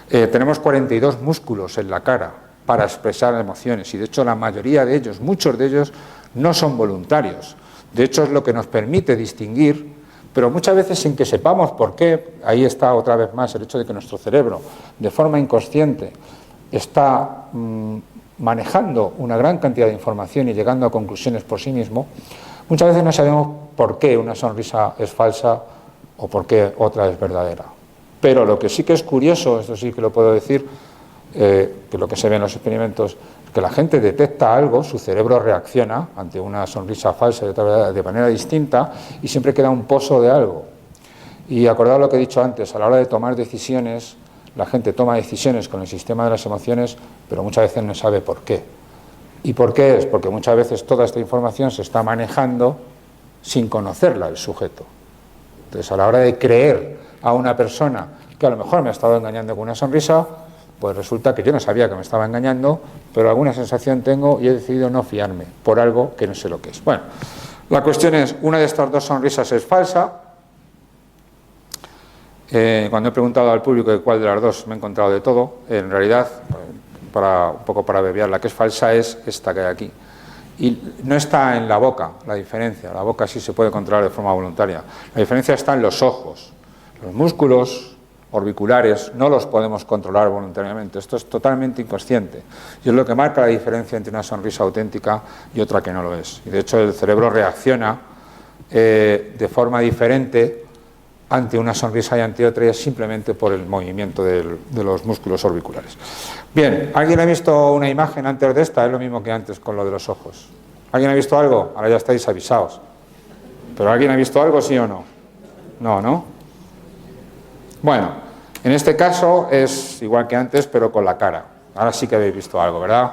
Tenemos 42 músculos en la cara para expresar emociones y de hecho la mayoría de ellos, muchos de ellos, no son voluntarios. De hecho es lo que nos permite distinguir, pero muchas veces sin que sepamos por qué. Ahí está otra vez más el hecho de que nuestro cerebro, de forma inconsciente, está manejando una gran cantidad de información y llegando a conclusiones por sí mismo. Muchas veces no sabemos por qué una sonrisa es falsa o por qué otra es verdadera. Pero lo que sí que es curioso, esto sí que lo puedo decir, que lo que se ve en los experimentos, es que la gente detecta algo, su cerebro reacciona ante una sonrisa falsa de manera distinta y siempre queda un pozo de algo. Y acordaos lo que he dicho antes, a la hora de tomar decisiones, la gente toma decisiones con el sistema de las emociones, pero muchas veces no sabe por qué. ¿Y por qué es? Porque muchas veces toda esta información se está manejando sin conocerla el sujeto. Entonces, a la hora de creer a una persona que a lo mejor me ha estado engañando con una sonrisa, pues resulta que yo no sabía que me estaba engañando, pero alguna sensación tengo y he decidido no fiarme por algo que no sé lo que es. Bueno, la cuestión es, una de estas dos sonrisas es falsa. Cuando he preguntado al público de cuál de las dos me he encontrado de todo, en realidad, un poco para abreviar, la que es falsa es esta que hay aquí. Y no está en la boca la diferencia, la boca sí se puede controlar de forma voluntaria. La diferencia está en los ojos. Los músculos orbiculares no los podemos controlar voluntariamente, esto es totalmente inconsciente. Y es lo que marca la diferencia entre una sonrisa auténtica y otra que no lo es. Y de hecho el cerebro reacciona de forma diferente ante una sonrisa y ante otra, y es simplemente por el movimiento de los músculos orbiculares. Bien, ¿alguien ha visto una imagen antes de esta? Es lo mismo que antes con lo de los ojos. ¿Alguien ha visto algo? Ahora ya estáis avisados. ¿Pero alguien ha visto algo, sí o no? No, ¿no? Bueno, en este caso es igual que antes, pero con la cara. Ahora sí que habéis visto algo, ¿verdad?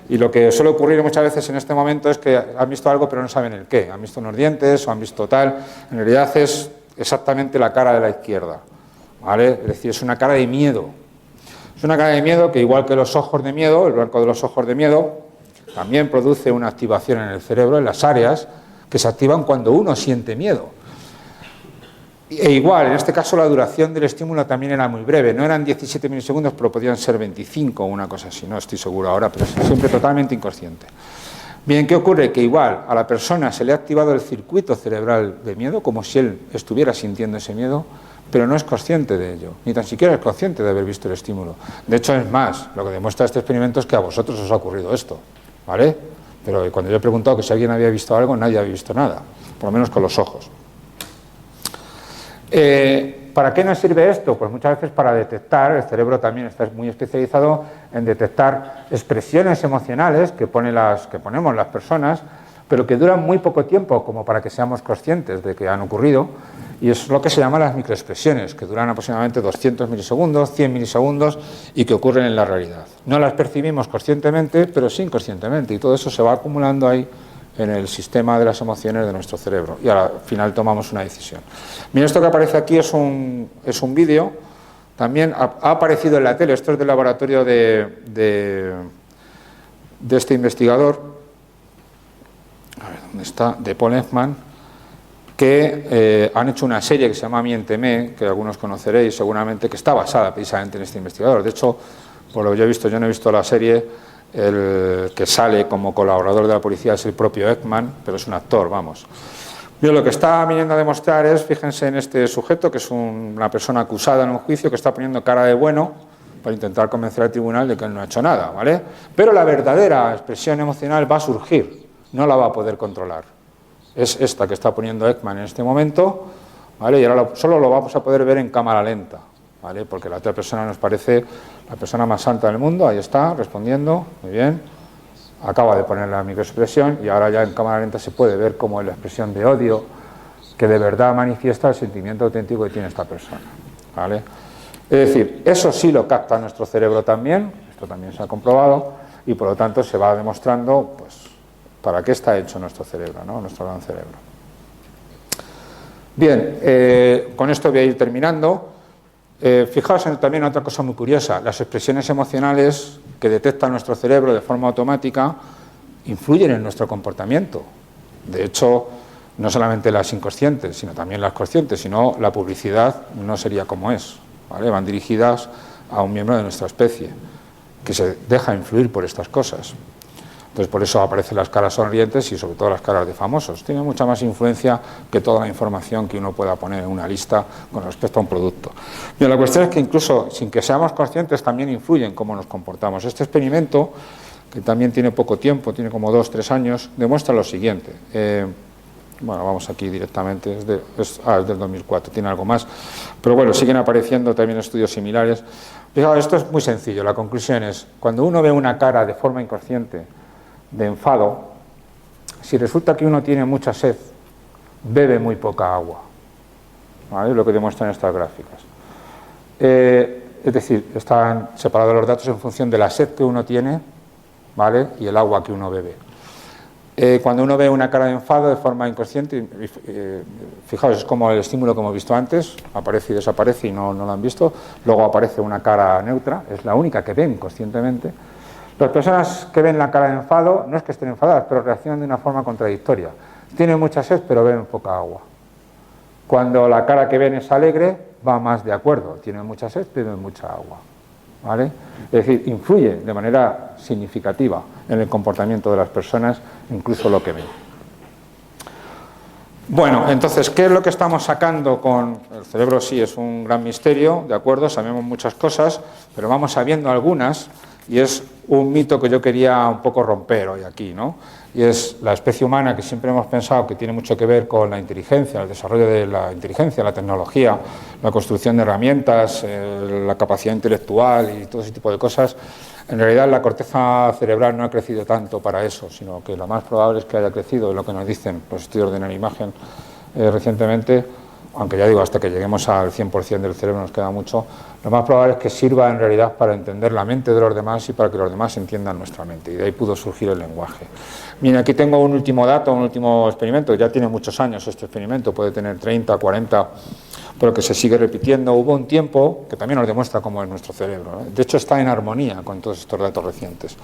Y lo que suele ocurrir muchas veces en este momento es que han visto algo, pero no saben el qué. Han visto unos dientes o han visto tal. En realidad es exactamente la cara de la izquierda, ¿vale? Es decir, es una cara de miedo. Es una cara de miedo que, igual que los ojos de miedo, el blanco de los ojos de miedo, también produce una activación en el cerebro, en las áreas que se activan cuando uno siente miedo. E igual, en este caso la duración del estímulo también era muy breve, no eran 17 milisegundos, pero podían ser 25 o una cosa así, no estoy seguro ahora, pero es siempre totalmente inconsciente. Bien, ¿qué ocurre? Que igual a la persona se le ha activado el circuito cerebral de miedo, como si él estuviera sintiendo ese miedo, pero no es consciente de ello, ni tan siquiera es consciente de haber visto el estímulo. De hecho, es más, lo que demuestra este experimento es que a vosotros os ha ocurrido esto, ¿vale? Pero cuando yo he preguntado que si alguien había visto algo, nadie había visto nada, por lo menos con los ojos. ¿Para qué nos sirve esto? Pues muchas veces para detectar, el cerebro también está muy especializado en detectar expresiones emocionales que ponemos las personas, pero que duran muy poco tiempo como para que seamos conscientes de que han ocurrido, y es lo que se llama las microexpresiones, que duran aproximadamente 200 milisegundos, 100 milisegundos y que ocurren en la realidad. No las percibimos conscientemente, pero sí inconscientemente, y todo eso se va acumulando ahí en el sistema de las emociones de nuestro cerebro y al final tomamos una decisión. Mira, esto que aparece aquí es un vídeo, también ha aparecido en la tele, esto es del laboratorio de este investigador, a ver, ¿dónde está? De Paul Ekman, que han hecho una serie que se llama Miénteme, que algunos conoceréis seguramente, que está basada precisamente en este investigador. De hecho, por lo que yo he visto, yo no he visto la serie, el que sale como colaborador de la policía es el propio Ekman, pero es un actor, vamos. Yo lo que está viniendo a demostrar es, fíjense en este sujeto, que es una persona acusada en un juicio, que está poniendo cara de bueno para intentar convencer al tribunal de que él no ha hecho nada, ¿vale? Pero la verdadera expresión emocional va a surgir, no la va a poder controlar. Es esta que está poniendo Ekman en este momento, ¿vale? Y ahora solo lo vamos a poder ver en cámara lenta, ¿vale? Porque la otra persona nos parece la persona más santa del mundo, ahí está, respondiendo, muy bien, acaba de poner la microexpresión y ahora ya en cámara lenta se puede ver cómo es la expresión de odio que de verdad manifiesta el sentimiento auténtico que tiene esta persona, ¿vale? Es decir, eso sí lo capta nuestro cerebro también, esto también se ha comprobado y por lo tanto se va demostrando, pues, para qué está hecho nuestro cerebro, ¿no? Nuestro gran cerebro. Bien, con esto voy a ir terminando. Fijaos también en otra cosa muy curiosa, las expresiones emocionales que detecta nuestro cerebro de forma automática influyen en nuestro comportamiento. De hecho, no solamente las inconscientes, sino también las conscientes, sino la publicidad no sería como es, ¿vale? Van dirigidas a un miembro de nuestra especie que se deja influir por estas cosas. Entonces, por eso aparecen las caras sonrientes y sobre todo las caras de famosos. Tiene mucha más influencia que toda la información que uno pueda poner en una lista con respecto a un producto. Bien, la cuestión es que incluso sin que seamos conscientes también influyen cómo nos comportamos. Este experimento, que también tiene poco tiempo, tiene como 2 o 3 años, demuestra lo siguiente. Bueno, vamos aquí directamente, es del 2004, tiene algo más. Pero bueno, siguen apareciendo también estudios similares. Fijaos, esto es muy sencillo, la conclusión es, cuando uno ve una cara de forma inconsciente de enfado, si resulta que uno tiene mucha sed, bebe muy poca agua, ¿vale? Lo que demuestran estas gráficas. Es decir, están separados los datos en función de la sed que uno tiene, ¿vale? Y el agua que uno bebe. Cuando uno ve una cara de enfado de forma inconsciente, fijaos, es como el estímulo que hemos visto antes, aparece y desaparece y no lo han visto, luego aparece una cara neutra, es la única que ven conscientemente. Las personas que ven la cara de enfado, no es que estén enfadadas, pero reaccionan de una forma contradictoria. Tienen mucha sed, pero beben poca agua. Cuando la cara que ven es alegre, va más de acuerdo. Tienen mucha sed, beben mucha agua, ¿vale? Es decir, influye de manera significativa en el comportamiento de las personas, incluso lo que ven. Bueno, entonces, ¿qué es lo que estamos sacando con el cerebro? Sí, es un gran misterio, ¿de acuerdo? Sabemos muchas cosas, pero vamos sabiendo algunas. Y es un mito que yo quería un poco romper hoy aquí, ¿no? Y es la especie humana, que siempre hemos pensado que tiene mucho que ver con la inteligencia, el desarrollo de la inteligencia, la tecnología, la construcción de herramientas, la capacidad intelectual y todo ese tipo de cosas. En realidad la corteza cerebral no ha crecido tanto para eso, sino que lo más probable es que haya crecido, lo que nos dicen los estudios de neuroimagen recientemente, aunque ya digo, hasta que lleguemos al 100% del cerebro nos queda mucho, lo más probable es que sirva en realidad para entender la mente de los demás y para que los demás entiendan nuestra mente, y de ahí pudo surgir el lenguaje. Miren, aquí tengo un último dato, un último experimento, ya tiene muchos años este experimento, puede tener 30, 40, pero que se sigue repitiendo. Hubo un tiempo que también nos demuestra cómo es nuestro cerebro, ¿no? De hecho está en armonía con todos estos datos recientes.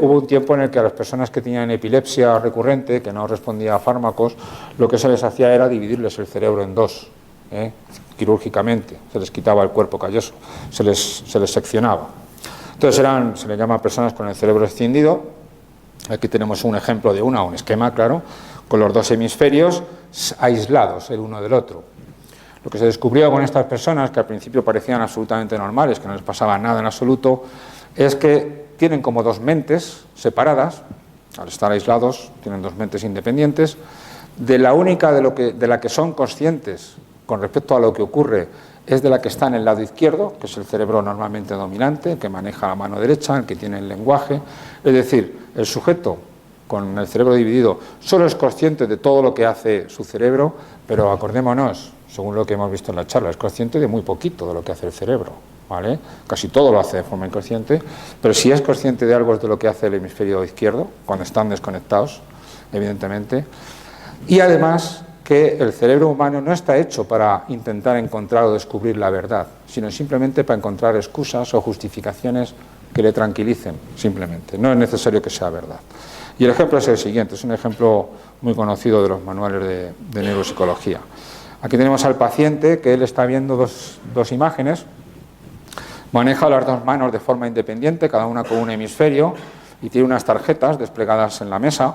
Hubo un tiempo en el que a las personas que tenían epilepsia recurrente, que no respondía a fármacos, lo que se les hacía era dividirles el cerebro en dos, quirúrgicamente, se les quitaba el cuerpo calloso, se les seccionaba. Entonces se les llama personas con el cerebro escindido. Aquí tenemos un ejemplo de un esquema, claro, con los dos hemisferios aislados el uno del otro. Lo que se descubrió con estas personas, que al principio parecían absolutamente normales, que no les pasaba nada en absoluto, es que tienen como dos mentes separadas, al estar aislados, tienen dos mentes independientes, de la única de la que son conscientes con respecto a lo que ocurre es de la que está en el lado izquierdo, que es el cerebro normalmente dominante, que maneja la mano derecha, el que tiene el lenguaje. Es decir, el sujeto con el cerebro dividido solo es consciente de todo lo que hace su cerebro, pero acordémonos, según lo que hemos visto en la charla, es consciente de muy poquito de lo que hace el cerebro, ¿vale? Casi todo lo hace de forma inconsciente, pero si es consciente de algo de lo que hace el hemisferio izquierdo, cuando están desconectados, evidentemente, y además que el cerebro humano no está hecho para intentar encontrar o descubrir la verdad, sino simplemente para encontrar excusas o justificaciones que le tranquilicen, simplemente. No es necesario que sea verdad. Y el ejemplo es el siguiente, es un ejemplo muy conocido de los manuales de neuropsicología. Aquí tenemos al paciente que él está viendo dos imágenes, maneja las dos manos de forma independiente, cada una con un hemisferio, y tiene unas tarjetas desplegadas en la mesa,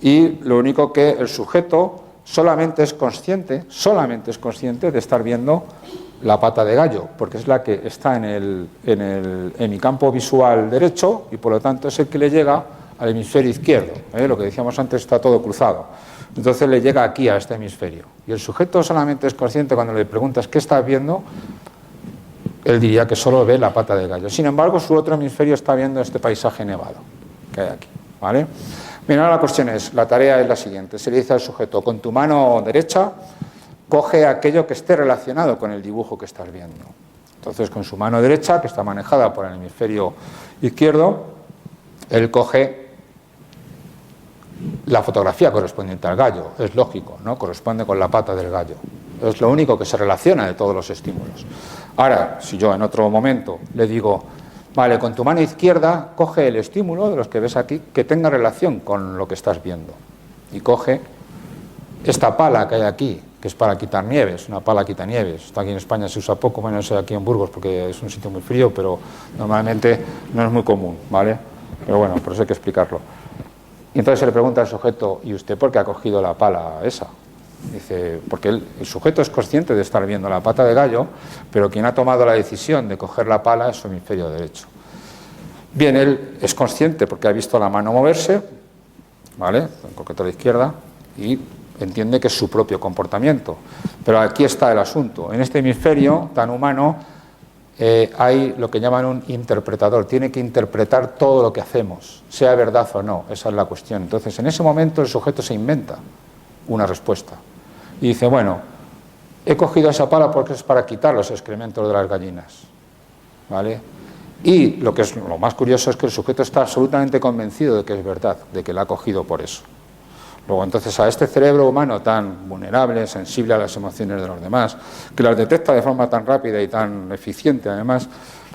y lo único que el sujeto solamente es consciente de estar viendo la pata de gallo, porque es la que está en el hemicampo visual derecho y por lo tanto es el que le llega al hemisferio izquierdo. Lo que decíamos antes, está todo cruzado. Entonces le llega aquí a este hemisferio. Y el sujeto solamente es consciente cuando le preguntas ¿qué estás viendo? Él diría que solo ve la pata de gallo. Sin embargo, su otro hemisferio está viendo este paisaje nevado que hay aquí, ¿vale? Bien, ahora la cuestión es, la tarea es la siguiente. Se le dice al sujeto, con tu mano derecha, coge aquello que esté relacionado con el dibujo que estás viendo. Entonces, con su mano derecha, que está manejada por el hemisferio izquierdo, él coge la fotografía correspondiente al gallo. Es lógico, ¿no? Corresponde con la pata del gallo. Es lo único que se relaciona de todos los estímulos. Ahora, si yo en otro momento le digo, vale, con tu mano izquierda coge el estímulo de los que ves aquí que tenga relación con lo que estás viendo. Y coge esta pala que hay aquí, que es para quitar nieves, una pala quitanieves. Esto aquí en España se usa poco, bueno, no sé aquí en Burgos porque es un sitio muy frío, pero normalmente no es muy común, ¿vale? Pero bueno, por eso hay que explicarlo. Y entonces se le pregunta al sujeto, ¿y usted por qué ha cogido la pala esa? Dice, porque el sujeto es consciente de estar viendo la pata de gallo, pero quien ha tomado la decisión de coger la pala es su hemisferio derecho. Bien, él es consciente porque ha visto la mano moverse, ¿vale? En concreto a la izquierda, y entiende que es su propio comportamiento. Pero aquí está el asunto. En este hemisferio tan humano hay lo que llaman un interpretador. Tiene que interpretar todo lo que hacemos, sea verdad o no. Esa es la cuestión. Entonces, en ese momento el sujeto se inventa una respuesta. Y dice, bueno, he cogido esa pala porque es para quitar los excrementos de las gallinas, ¿vale? Y lo que es lo más curioso es que el sujeto está absolutamente convencido de que es verdad, de que la ha cogido por eso. Luego, entonces, a este cerebro humano tan vulnerable, sensible a las emociones de los demás, que las detecta de forma tan rápida y tan eficiente, además,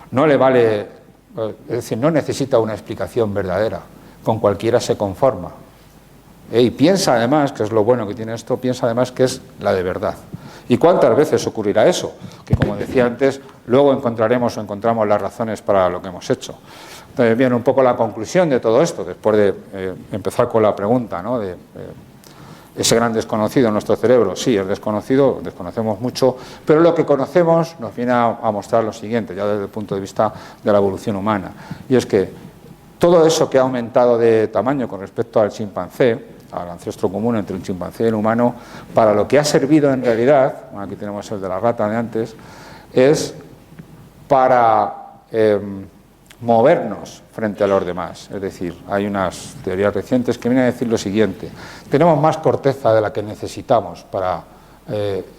no le vale, es decir, no necesita una explicación verdadera, con cualquiera se conforma. Y piensa además, que es lo bueno que tiene esto, piensa además que es la de verdad. ¿Y cuántas veces ocurrirá eso? Que como decía antes, luego encontraremos las razones para lo que hemos hecho. Entonces viene un poco la conclusión de todo esto, después de empezar con la pregunta, ¿no? De ese gran desconocido en nuestro cerebro. Sí, es desconocido, desconocemos mucho, pero lo que conocemos nos viene a mostrar lo siguiente, ya desde el punto de vista de la evolución humana. Y es que todo eso que ha aumentado de tamaño con respecto al chimpancé, al ancestro común entre el chimpancé y el humano, para lo que ha servido en realidad, bueno, aquí tenemos el de la rata de antes, es para movernos frente a los demás. Es decir, hay unas teorías recientes que vienen a decir lo siguiente: tenemos más corteza de la que necesitamos para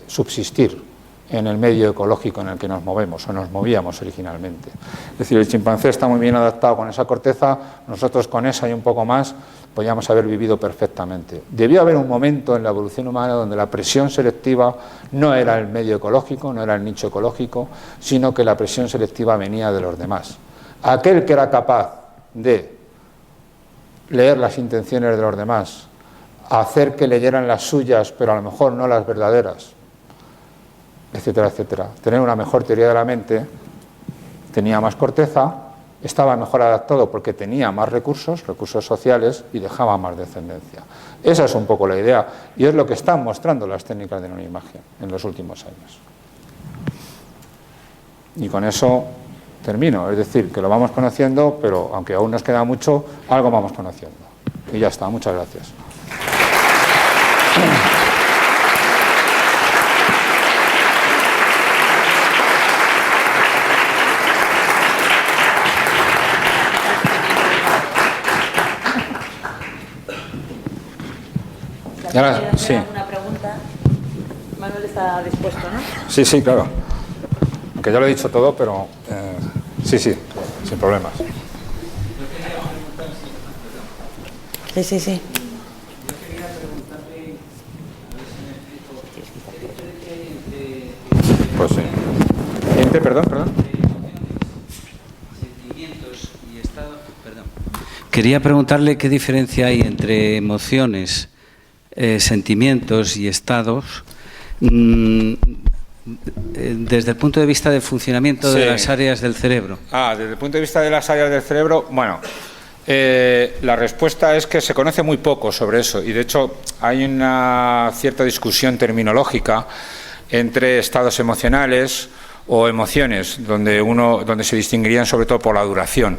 subsistir en el medio ecológico en el que nos movemos o nos movíamos originalmente. Es decir, el chimpancé está muy bien adaptado con esa corteza, nosotros con esa y un poco más podíamos haber vivido perfectamente. Debió haber un momento en la evolución humana donde la presión selectiva no era el medio ecológico, no era el nicho ecológico, sino que la presión selectiva venía de los demás. Aquel que era capaz de leer las intenciones de los demás, hacer que leyeran las suyas, pero a lo mejor no las verdaderas, etcétera, etcétera, tener una mejor teoría de la mente, tenía más corteza, estaba mejor adaptado porque tenía más recursos sociales y dejaba más descendencia. Esa es un poco la idea y es lo que están mostrando las técnicas de neuroimagen en los últimos años. Y con eso termino, es decir, que lo vamos conociendo, pero aunque aún nos queda mucho, algo vamos conociendo. Y ya está, muchas gracias. Si alguien tiene alguna pregunta, Manuel está dispuesto, ¿no? Sí, sí, claro. Aunque ya lo he dicho todo, pero sí, sin problemas. Sí. Pues sí. Siguiente, perdón. Sentimientos y estado. Perdón. Quería preguntarle qué diferencia hay entre emociones, sentimientos y estados desde el punto de vista del funcionamiento de las áreas del cerebro. Desde el punto de vista de las áreas del cerebro, bueno, la respuesta es que se conoce muy poco sobre eso y de hecho hay una cierta discusión terminológica entre estados emocionales o emociones, donde se distinguirían sobre todo por la duración.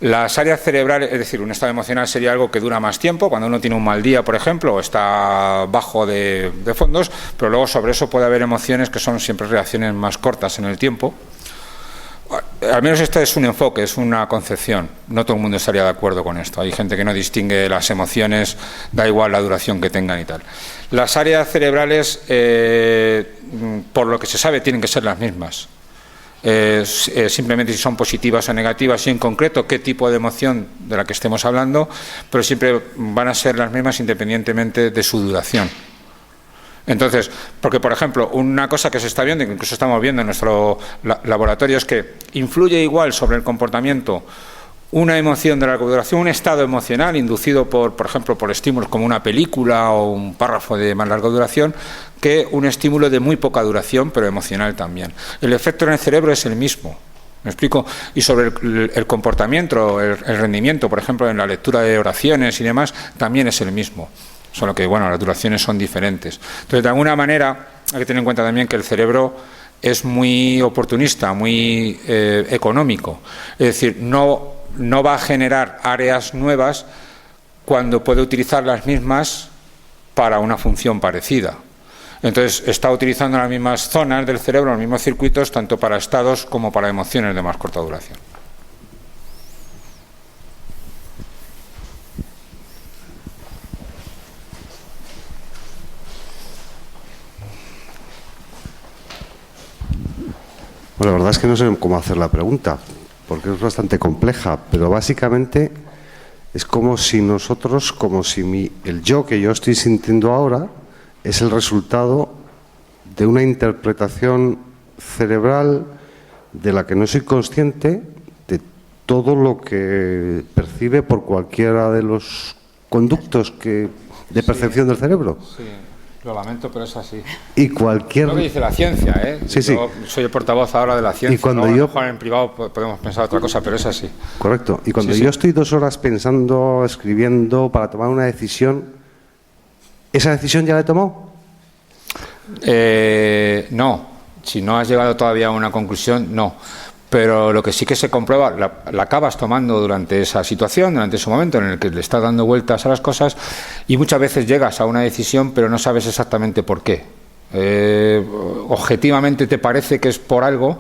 Las áreas cerebrales, es decir, un estado emocional sería algo que dura más tiempo, cuando uno tiene un mal día, por ejemplo, o está bajo de fondos, pero luego sobre eso puede haber emociones que son siempre reacciones más cortas en el tiempo. Al menos este es un enfoque, es una concepción. No todo el mundo estaría de acuerdo con esto. Hay gente que no distingue las emociones, da igual la duración que tengan y tal. Las áreas cerebrales, por lo que se sabe, tienen que ser las mismas. Simplemente si son positivas o negativas y en concreto qué tipo de emoción de la que estemos hablando, pero siempre van a ser las mismas independientemente de su duración. Entonces, porque por ejemplo, una cosa que se está viendo, que incluso estamos viendo en nuestro laboratorio, es que influye igual sobre el comportamiento una emoción de larga duración, un estado emocional inducido por ejemplo, por estímulos como una película o un párrafo de más larga duración, que un estímulo de muy poca duración, pero emocional también. El efecto en el cerebro es el mismo. ¿Me explico? Y sobre el comportamiento, el rendimiento, por ejemplo, en la lectura de oraciones y demás, también es el mismo. Solo que, bueno, las duraciones son diferentes. Entonces, de alguna manera, hay que tener en cuenta también que el cerebro es muy oportunista, muy económico. Es decir, no va a generar áreas nuevas cuando puede utilizar las mismas para una función parecida. Entonces, está utilizando las mismas zonas del cerebro, los mismos circuitos, tanto para estados como para emociones de más corta duración. Bueno, la verdad es que no sé cómo hacer la pregunta, porque es bastante compleja, pero básicamente es como si nosotros, el yo que yo estoy sintiendo ahora es el resultado de una interpretación cerebral de la que no soy consciente de todo lo que percibe por cualquiera de los conductos de percepción del cerebro. Sí. Lo lamento, pero es así. Y cualquier... Lo que dice la ciencia, ¿eh? Sí, sí. Yo soy el portavoz ahora de la ciencia. Y cuando yo... en privado podemos pensar otra cosa, pero es así. Correcto. Y cuando yo estoy 2 horas pensando, escribiendo, para tomar una decisión, ¿esa decisión ya la he tomado? No. Si no has llegado todavía a una conclusión, no. Pero lo que sí que se comprueba, la acabas tomando durante esa situación, durante ese momento en el que le estás dando vueltas a las cosas y muchas veces llegas a una decisión pero no sabes exactamente por qué. Objetivamente te parece que es por algo,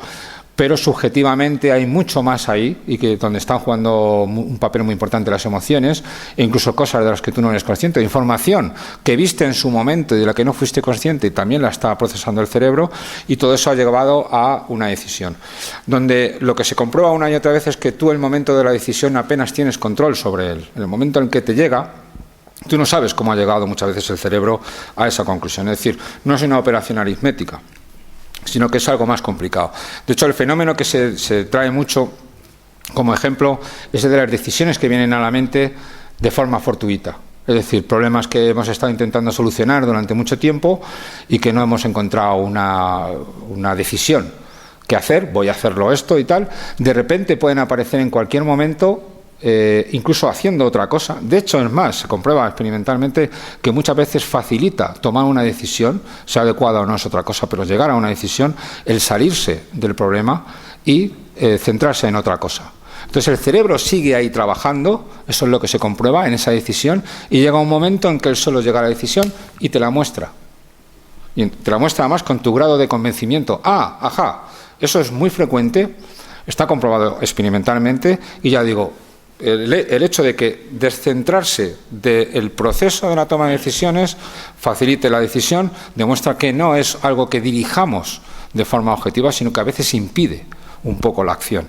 pero subjetivamente hay mucho más ahí y que donde están jugando un papel muy importante las emociones e incluso cosas de las que tú no eres consciente, información que viste en su momento y de la que no fuiste consciente y también la está procesando el cerebro y todo eso ha llevado a una decisión. Donde lo que se comprueba una y otra vez es que tú el momento de la decisión apenas tienes control sobre él. En el momento en que te llega, tú no sabes cómo ha llegado muchas veces el cerebro a esa conclusión. Es decir, no es una operación aritmética, sino que es algo más complicado. De hecho, el fenómeno que se trae mucho como ejemplo es el de las decisiones que vienen a la mente de forma fortuita. Es decir, problemas que hemos estado intentando solucionar durante mucho tiempo y que no hemos encontrado una decisión que hacer, voy a hacerlo esto y tal. De repente pueden aparecer en cualquier momento, incluso haciendo otra cosa. De hecho, es más, se comprueba experimentalmente que muchas veces facilita tomar una decisión, sea adecuada o no es otra cosa, pero llegar a una decisión, el salirse del problema y centrarse en otra cosa. Entonces el cerebro sigue ahí trabajando, eso es lo que se comprueba en esa decisión, y llega un momento en que él solo llega a la decisión y te la muestra. Y te la muestra además con tu grado de convencimiento. Eso es muy frecuente, está comprobado experimentalmente, y ya digo, el hecho de que descentrarse del proceso de la toma de decisiones facilite la decisión demuestra que no es algo que dirijamos de forma objetiva, sino que a veces impide un poco la acción.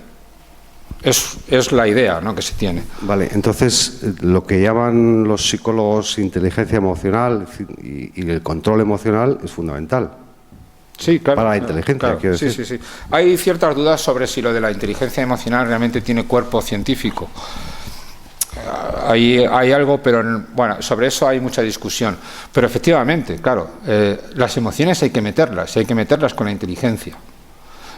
Es la idea, ¿no?, que se tiene. Vale, entonces lo que llaman los psicólogos inteligencia emocional y el control emocional es fundamental. Sí, claro. Para la inteligencia, claro, quiero sí, decir. sí. Hay ciertas dudas sobre si lo de la inteligencia emocional realmente tiene cuerpo científico. Hay algo, pero bueno, sobre eso hay mucha discusión. Pero efectivamente, claro, las emociones hay que meterlas con la inteligencia.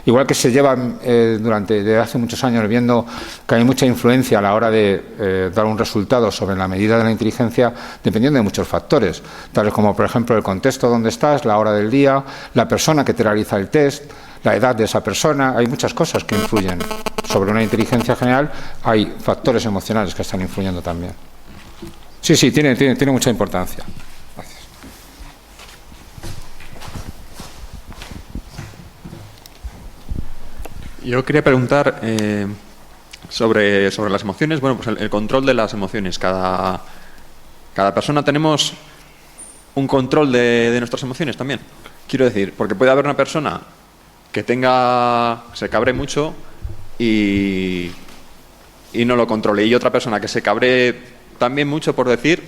Igual que se llevan desde hace muchos años viendo que hay mucha influencia a la hora de dar un resultado sobre la medida de la inteligencia, dependiendo de muchos factores, tales como, por ejemplo, el contexto donde estás, la hora del día, la persona que te realiza el test, la edad de esa persona. Hay muchas cosas que influyen. Sobre una inteligencia general hay factores emocionales que están influyendo también. Sí, tiene mucha importancia. Gracias. Yo quería preguntar sobre las emociones. Bueno, pues el control de las emociones. Cada persona tenemos un control de nuestras emociones también. Quiero decir, porque puede haber una persona que se cabre mucho y no lo controle, y otra persona que se cabre también mucho, por decir,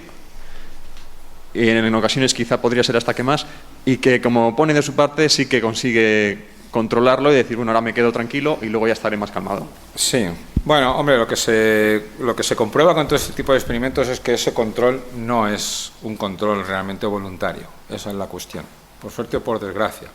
y en ocasiones quizá podría ser hasta que más, y que como pone de su parte sí que consigue controlarlo y decir, bueno, ahora me quedo tranquilo y luego ya estaré más calmado. Sí, bueno, hombre, lo que se comprueba con todo este tipo de experimentos es que ese control no es un control realmente voluntario. Esa es la cuestión, por suerte o por desgracia.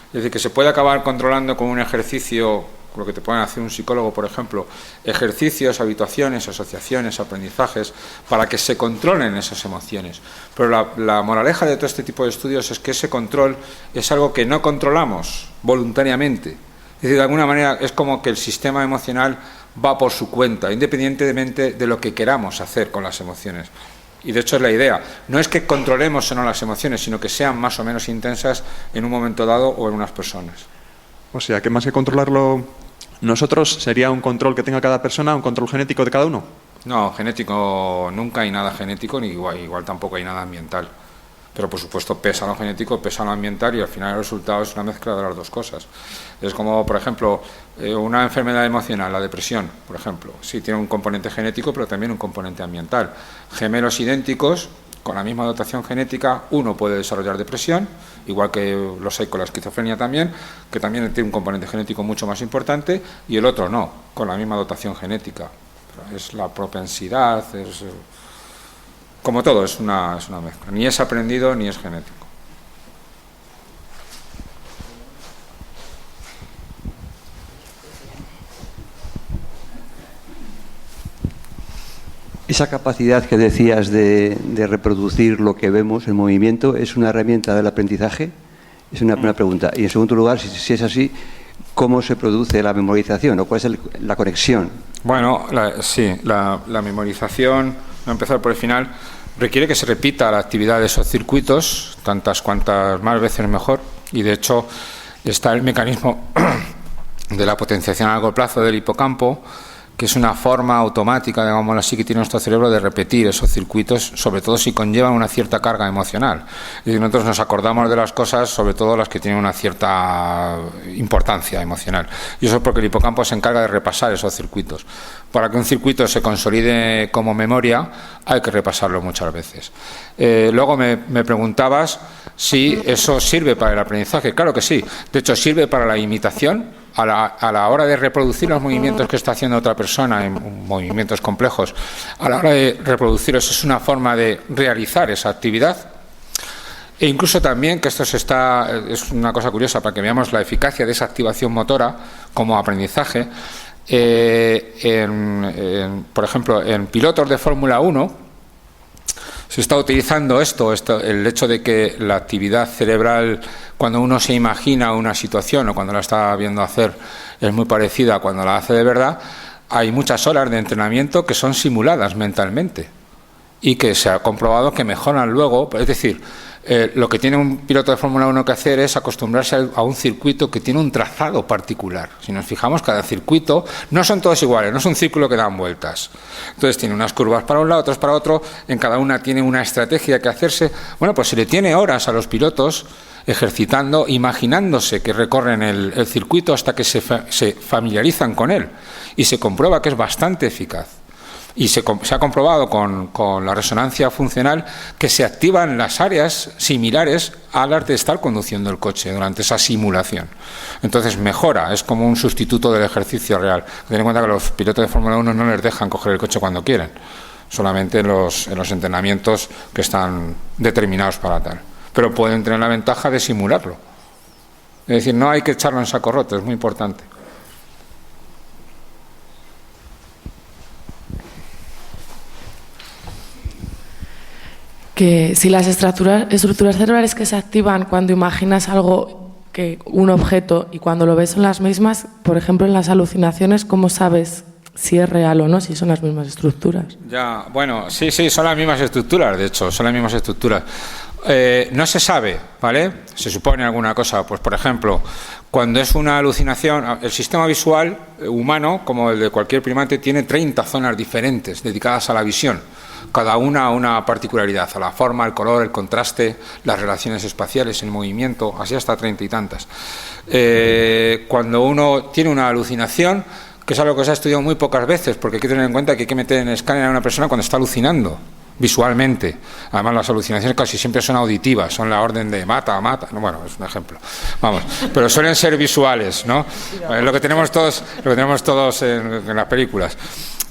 Es decir, que se puede acabar controlando con un ejercicio, lo que te pueden hacer un psicólogo, por ejemplo, ejercicios, habituaciones, asociaciones, aprendizajes, para que se controlen esas emociones. Pero la moraleja de todo este tipo de estudios es que ese control es algo que no controlamos voluntariamente. Es decir, de alguna manera es como que el sistema emocional va por su cuenta, independientemente de lo que queramos hacer con las emociones. Y de hecho es la idea. No es que controlemos o no las emociones, sino que sean más o menos intensas en un momento dado o en unas personas. O sea, que más que controlarlo nosotros, ¿sería un control que tenga cada persona, un control genético de cada uno? No, genético nunca hay nada genético, ni igual tampoco hay nada ambiental. Pero por supuesto pesa lo genético, pesa lo ambiental, y al final el resultado es una mezcla de las dos cosas. Es como, por ejemplo, una enfermedad emocional, la depresión, por ejemplo. Sí, tiene un componente genético, pero también un componente ambiental. Gemelos idénticos, con la misma dotación genética, uno puede desarrollar depresión, igual que los hay con la esquizofrenia también, que también tiene un componente genético mucho más importante, y el otro no, con la misma dotación genética. Pero es la propensidad, como todo, es una mezcla. Ni es aprendido ni es genético. Esa capacidad que decías de reproducir lo que vemos, el movimiento, ¿es una herramienta del aprendizaje? Es una primera pregunta. Y en segundo lugar, si es así, ¿cómo se produce la memorización o cuál es la conexión? Bueno, la memorización, voy a empezar por el final, requiere que se repita la actividad de esos circuitos, cuantas más veces mejor, y de hecho está el mecanismo de la potenciación a largo plazo del hipocampo, que es una forma automática, digámoslo así, que tiene nuestro cerebro de repetir esos circuitos, sobre todo si conllevan una cierta carga emocional. Es decir, nosotros nos acordamos de las cosas, sobre todo las que tienen una cierta importancia emocional. Y eso es porque el hipocampo se encarga de repasar esos circuitos. Para que un circuito se consolide como memoria, hay que repasarlo muchas veces. Luego me preguntabas si eso sirve para el aprendizaje. Claro que sí. De hecho, sirve para la imitación. A la hora de reproducir los movimientos que está haciendo otra persona en movimientos complejos, a la hora de reproducirlos es una forma de realizar esa actividad. E incluso también, que esto es una cosa curiosa para que veamos la eficacia de esa activación motora como aprendizaje, por ejemplo, en pilotos de Fórmula 1 se está utilizando el hecho de que la actividad cerebral, cuando uno se imagina una situación o cuando la está viendo hacer, es muy parecida a cuando la hace de verdad. Hay muchas horas de entrenamiento que son simuladas mentalmente y que se ha comprobado que mejoran luego. Es decir, lo que tiene un piloto de Fórmula 1 que hacer es acostumbrarse a un circuito que tiene un trazado particular. Si nos fijamos, cada circuito no son todos iguales, no es un círculo que dan vueltas. Entonces tiene unas curvas para un lado, otras para otro, en cada una tiene una estrategia que hacerse. Bueno, pues se le tiene horas a los pilotos ejercitando, imaginándose que recorren el circuito hasta que se familiarizan con él, y se comprueba que es bastante eficaz. Y se ha comprobado con la resonancia funcional que se activan las áreas similares a las de estar conduciendo el coche durante esa simulación. Entonces mejora, es como un sustituto del ejercicio real. Ten en cuenta que los pilotos de Fórmula 1 no les dejan coger el coche cuando quieren, solamente en los entrenamientos que están determinados para tal. Pero pueden tener la ventaja de simularlo. Es decir, no hay que echarlo en saco roto, es muy importante. Que si las estructuras cerebrales que se activan cuando imaginas algo, un objeto, y cuando lo ves son las mismas, por ejemplo en las alucinaciones, ¿cómo sabes si es real o no, si son las mismas estructuras? Ya, bueno, sí, son las mismas estructuras, de hecho, son las mismas estructuras. No se sabe, ¿vale? Se supone alguna cosa, pues por ejemplo, cuando es una alucinación, el sistema visual humano, como el de cualquier primate, tiene 30 zonas diferentes dedicadas a la visión, cada una a una particularidad, a la forma, el color, el contraste, las relaciones espaciales, el movimiento, así hasta 30 y tantas. Cuando uno tiene una alucinación, que es algo que se ha estudiado muy pocas veces, porque hay que tener en cuenta que hay que meter en el escáner a una persona cuando está alucinando visualmente. Además, las alucinaciones casi siempre son auditivas, son la orden de mata, bueno, es un ejemplo, vamos, pero suelen ser visuales, ¿no? Lo que tenemos todos en las películas.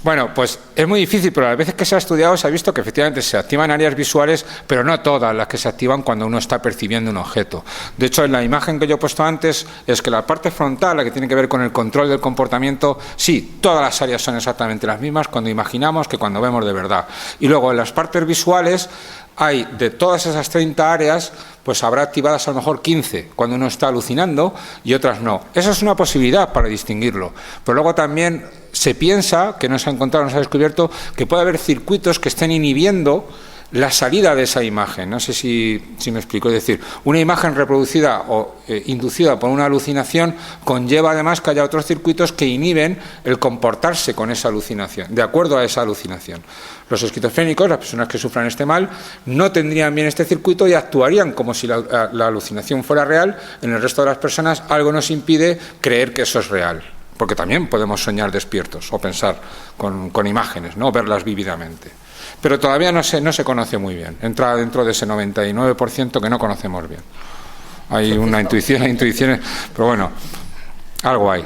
Bueno, pues es muy difícil, pero a las veces que se ha estudiado se ha visto que efectivamente se activan áreas visuales, pero no todas las que se activan cuando uno está percibiendo un objeto. De hecho, en la imagen que yo he puesto antes, es que la parte frontal, la que tiene que ver con el control del comportamiento, sí, todas las áreas son exactamente las mismas cuando imaginamos que cuando vemos de verdad. Y luego en las partes visuales hay, de todas esas 30 áreas, pues habrá activadas a lo mejor 15 cuando uno está alucinando y otras no. Esa es una posibilidad para distinguirlo. Pero luego también se piensa, que no se ha encontrado, no se ha descubierto, que puede haber circuitos que estén inhibiendo la salida de esa imagen. No sé si me explico. Es decir, una imagen reproducida o inducida por una alucinación conlleva además que haya otros circuitos que inhiben el comportarse con esa alucinación, de acuerdo a esa alucinación. Los esquizofrénicos, las personas que sufran este mal, no tendrían bien este circuito y actuarían como si la alucinación fuera real. En el resto de las personas algo nos impide creer que eso es real, porque también podemos soñar despiertos o pensar con imágenes, ¿no? Verlas vívidamente. Pero todavía no se conoce muy bien. Entra dentro de ese 99% que no conocemos bien. Hay una intuición, hay intuiciones, pero bueno, algo hay.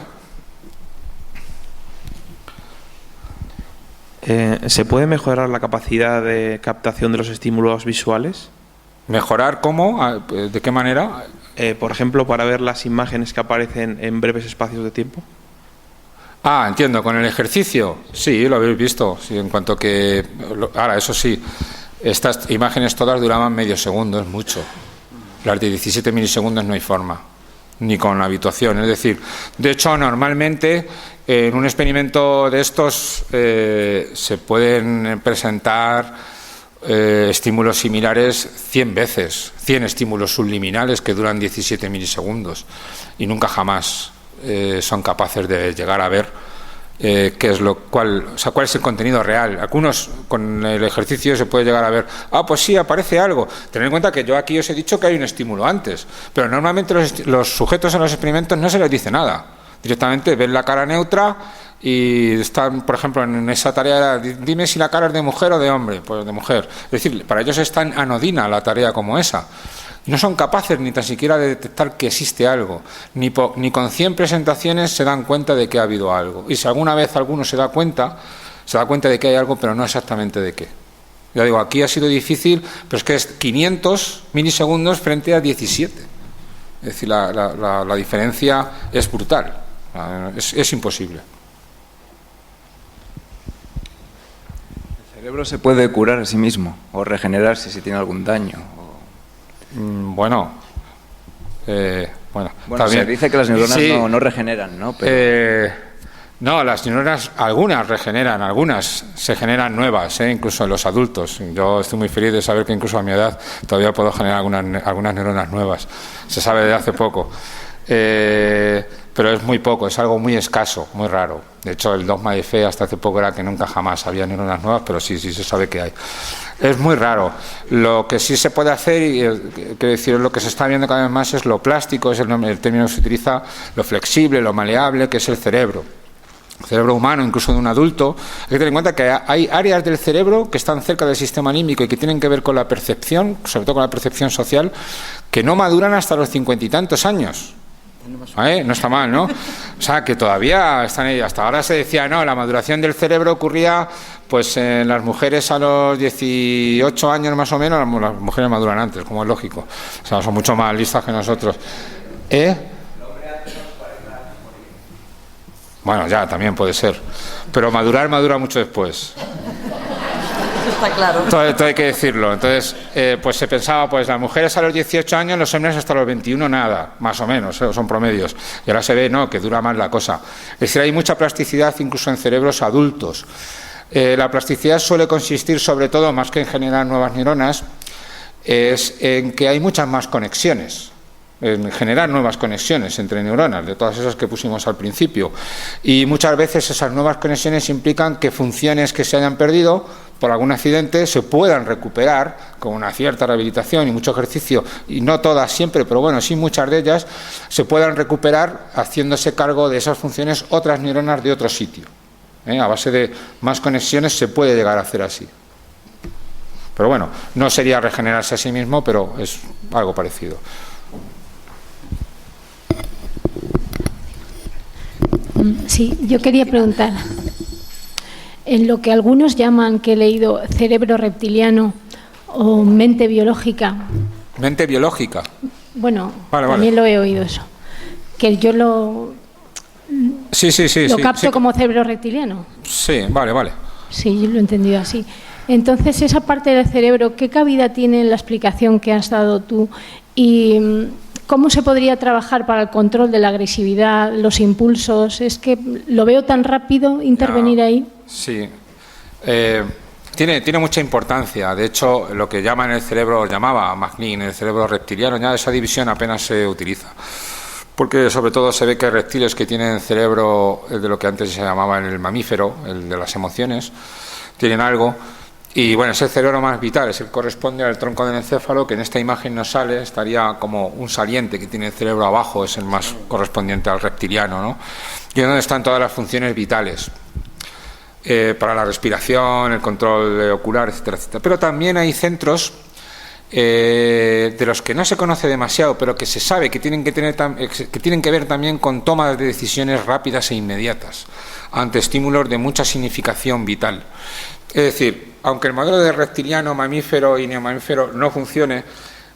¿Se puede mejorar la capacidad de captación de los estímulos visuales? ¿Mejorar cómo? ¿De qué manera? Por ejemplo, para ver las imágenes que aparecen en breves espacios de tiempo. Ah, entiendo, con el ejercicio, sí, lo habéis visto, sí, en cuanto que... Ahora, eso sí, estas imágenes todas duraban medio segundo, es mucho. Las de 17 milisegundos no hay forma, ni con la habituación. Es decir, de hecho, normalmente en un experimento de estos se pueden presentar estímulos similares 100 veces, 100 estímulos subliminales que duran 17 milisegundos y nunca jamás son capaces de llegar a ver qué es cuál es el contenido real. Algunos con el ejercicio se puede llegar a ver, pues sí, aparece algo. Tened en cuenta que yo aquí os he dicho que hay un estímulo antes, pero normalmente los sujetos en los experimentos no se les dice nada. Directamente ven la cara neutra y están, por ejemplo, en esa tarea, dime si la cara es de mujer o de hombre. Pues de mujer. Es decir, para ellos es tan anodina la tarea como esa. No son capaces ni tan siquiera de detectar que existe algo. Ni con 100 presentaciones se dan cuenta de que ha habido algo. Y si alguna vez alguno se da cuenta de que hay algo, pero no exactamente de qué. Ya digo, aquí ha sido difícil, pero es que es 500 milisegundos frente a 17. Es decir, la diferencia es brutal. Es imposible. ¿El cerebro se puede curar a sí mismo o regenerarse si tiene algún daño? Bueno, se dice que las neuronas sí, no regeneran, ¿no? Pero... no, las neuronas, algunas regeneran, algunas se generan nuevas, incluso en los adultos. Yo estoy muy feliz de saber que incluso a mi edad todavía puedo generar algunas neuronas nuevas. Se sabe de hace poco. Pero es muy poco, es algo muy escaso, muy raro. De hecho, el dogma de fe hasta hace poco era que nunca jamás había neuronas nuevas, pero sí se sabe que hay. Es muy raro. Lo que sí se puede hacer, y quiero decir, lo que se está viendo cada vez más es lo plástico, es el término que se utiliza, lo flexible, lo maleable, que es el cerebro. cerebro humano, incluso de un adulto, hay que tener en cuenta que hay áreas del cerebro que están cerca del sistema límbico y que tienen que ver con la percepción, sobre todo con la percepción social, que no maduran hasta los 50 y tantos años. No está mal, ¿no? O sea, que todavía están ahí. Hasta ahora se decía, no, la maduración del cerebro ocurría pues en las mujeres a los 18 años más o menos, las mujeres maduran antes, como es lógico. O sea, son mucho más listas que nosotros. Bueno, ya, también puede ser. Pero madura mucho después. Está claro. Todo hay que decirlo. Entonces, pues se pensaba, pues las mujeres a los 18 años, los hombres hasta los 21 nada, más o menos, son promedios. Y ahora se ve, no, que dura más la cosa. Es decir, hay mucha plasticidad incluso en cerebros adultos. La plasticidad suele consistir sobre todo, más que en generar nuevas neuronas, es en que hay muchas más conexiones, en generar nuevas conexiones entre neuronas, de todas esas que pusimos al principio. Y muchas veces esas nuevas conexiones implican que funciones que se hayan perdido por algún accidente se puedan recuperar con una cierta rehabilitación y mucho ejercicio, y no todas siempre, pero bueno, sí muchas de ellas, se puedan recuperar haciéndose cargo de esas funciones otras neuronas de otro sitio. A base de más conexiones se puede llegar a hacer así. Pero bueno, no sería regenerarse a sí mismo, pero es algo parecido. Sí, yo quería preguntar, en lo que algunos llaman, que he leído, cerebro reptiliano o mente biológica. ¿Mente biológica? Bueno, también lo he oído eso. Que yo lo capto como cerebro reptiliano. Sí, vale. Sí, yo lo he entendido así. Entonces, esa parte del cerebro, ¿qué cabida tiene en la explicación que has dado tú? Y ¿cómo se podría trabajar para el control de la agresividad, los impulsos? Es que lo veo tan rápido intervenir ahí. Sí. Tiene mucha importancia. De hecho, lo que llama en el cerebro, llamaba McNeil, el cerebro reptiliano, ya esa división apenas se utiliza. Porque sobre todo se ve que hay reptiles que tienen cerebro de lo que antes se llamaba el mamífero, el de las emociones, tienen algo. Y bueno, es el cerebro más vital, es el que corresponde al tronco del encéfalo, que en esta imagen no sale, estaría como un saliente que tiene el cerebro abajo, es el más correspondiente al reptiliano, ¿no? Y es donde están todas las funciones vitales, para la respiración, el control ocular, etcétera, etcétera. Pero también hay centros de los que no se conoce demasiado, pero que se sabe que tienen que ver también con tomas de decisiones rápidas e inmediatas ante estímulos de mucha significación vital. Es decir, aunque el modelo de reptiliano, mamífero y neomamífero no funcione,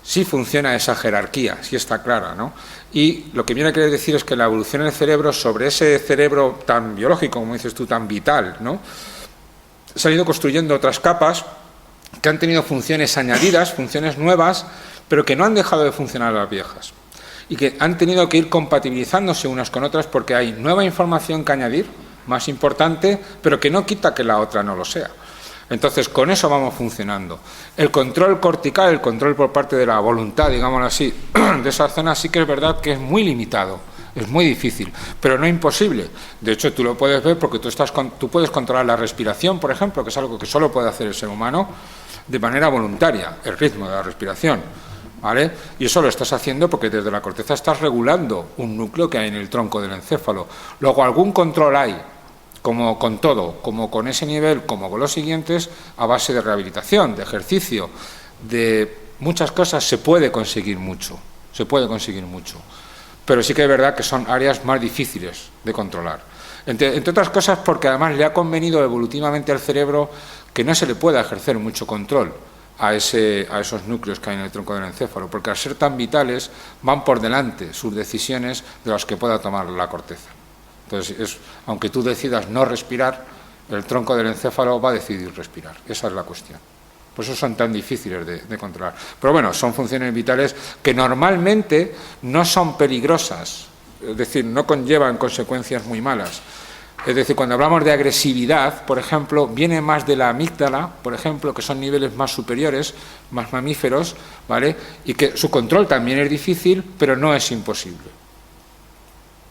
sí funciona esa jerarquía, sí está clara, ¿no? Y lo que viene a querer decir es que la evolución del cerebro, sobre ese cerebro tan biológico, como dices tú, tan vital, ¿no?, se han ido construyendo otras capas que han tenido funciones añadidas, funciones nuevas, pero que no han dejado de funcionar las viejas. Y que han tenido que ir compatibilizándose unas con otras porque hay nueva información que añadir, más importante, pero que no quita que la otra no lo sea. Entonces, con eso vamos funcionando. El control cortical, el control por parte de la voluntad, digámoslo así, de esa zona sí que es verdad que es muy limitado, es muy difícil, pero no imposible. De hecho, tú lo puedes ver porque tú puedes controlar la respiración, por ejemplo, que es algo que solo puede hacer el ser humano, de manera voluntaria, el ritmo de la respiración, ¿vale? Y eso lo estás haciendo porque desde la corteza estás regulando un núcleo que hay en el tronco del encéfalo. Luego, algún control hay, como con todo, como con ese nivel, como con los siguientes, a base de rehabilitación, de ejercicio, de muchas cosas se puede conseguir mucho, pero sí que es verdad que son áreas más difíciles de controlar. Entre otras cosas porque además le ha convenido evolutivamente al cerebro que no se le pueda ejercer mucho control a esos núcleos que hay en el tronco del encéfalo, porque al ser tan vitales van por delante sus decisiones de las que pueda tomar la corteza. Entonces, aunque tú decidas no respirar, el tronco del encéfalo va a decidir respirar. Esa es la cuestión. Por eso son tan difíciles de controlar. Pero bueno, son funciones vitales que normalmente no son peligrosas, es decir, no conllevan consecuencias muy malas. Es decir, cuando hablamos de agresividad, por ejemplo, viene más de la amígdala, por ejemplo, que son niveles más superiores, más mamíferos, ¿vale? Y que su control también es difícil, pero no es imposible,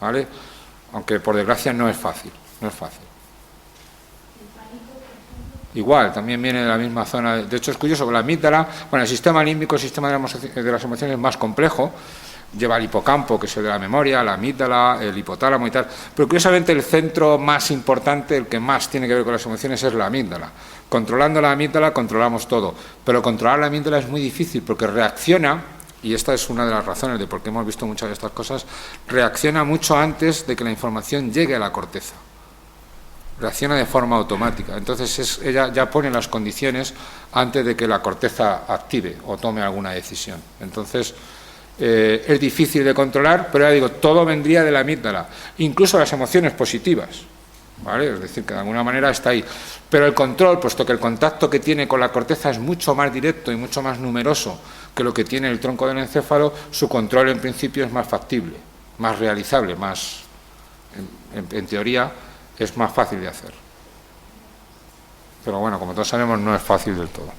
¿vale? Aunque por desgracia no es fácil. Igual, también viene de la misma zona. De hecho, es curioso que la amígdala, bueno, el sistema límbico, el sistema de las emociones es más complejo, lleva el hipocampo, que es el de la memoria, la amígdala, el hipotálamo y tal. Pero curiosamente el centro más importante, el que más tiene que ver con las emociones, es la amígdala. Controlando la amígdala controlamos todo, pero controlar la amígdala es muy difícil porque reacciona, y esta es una de las razones de por qué hemos visto muchas de estas cosas, reacciona mucho antes de que la información llegue a la corteza. Reacciona de forma automática. Entonces ella ya pone las condiciones antes de que la corteza active o tome alguna decisión. Entonces es difícil de controlar, pero ya digo, todo vendría de la amígdala, incluso las emociones positivas, ¿vale? Es decir, que de alguna manera está ahí. Pero el control, puesto que el contacto que tiene con la corteza es mucho más directo y mucho más numeroso que lo que tiene el tronco del encéfalo, su control en principio es más factible, más realizable, más, en teoría, es más fácil de hacer. Pero bueno, como todos sabemos, no es fácil del todo.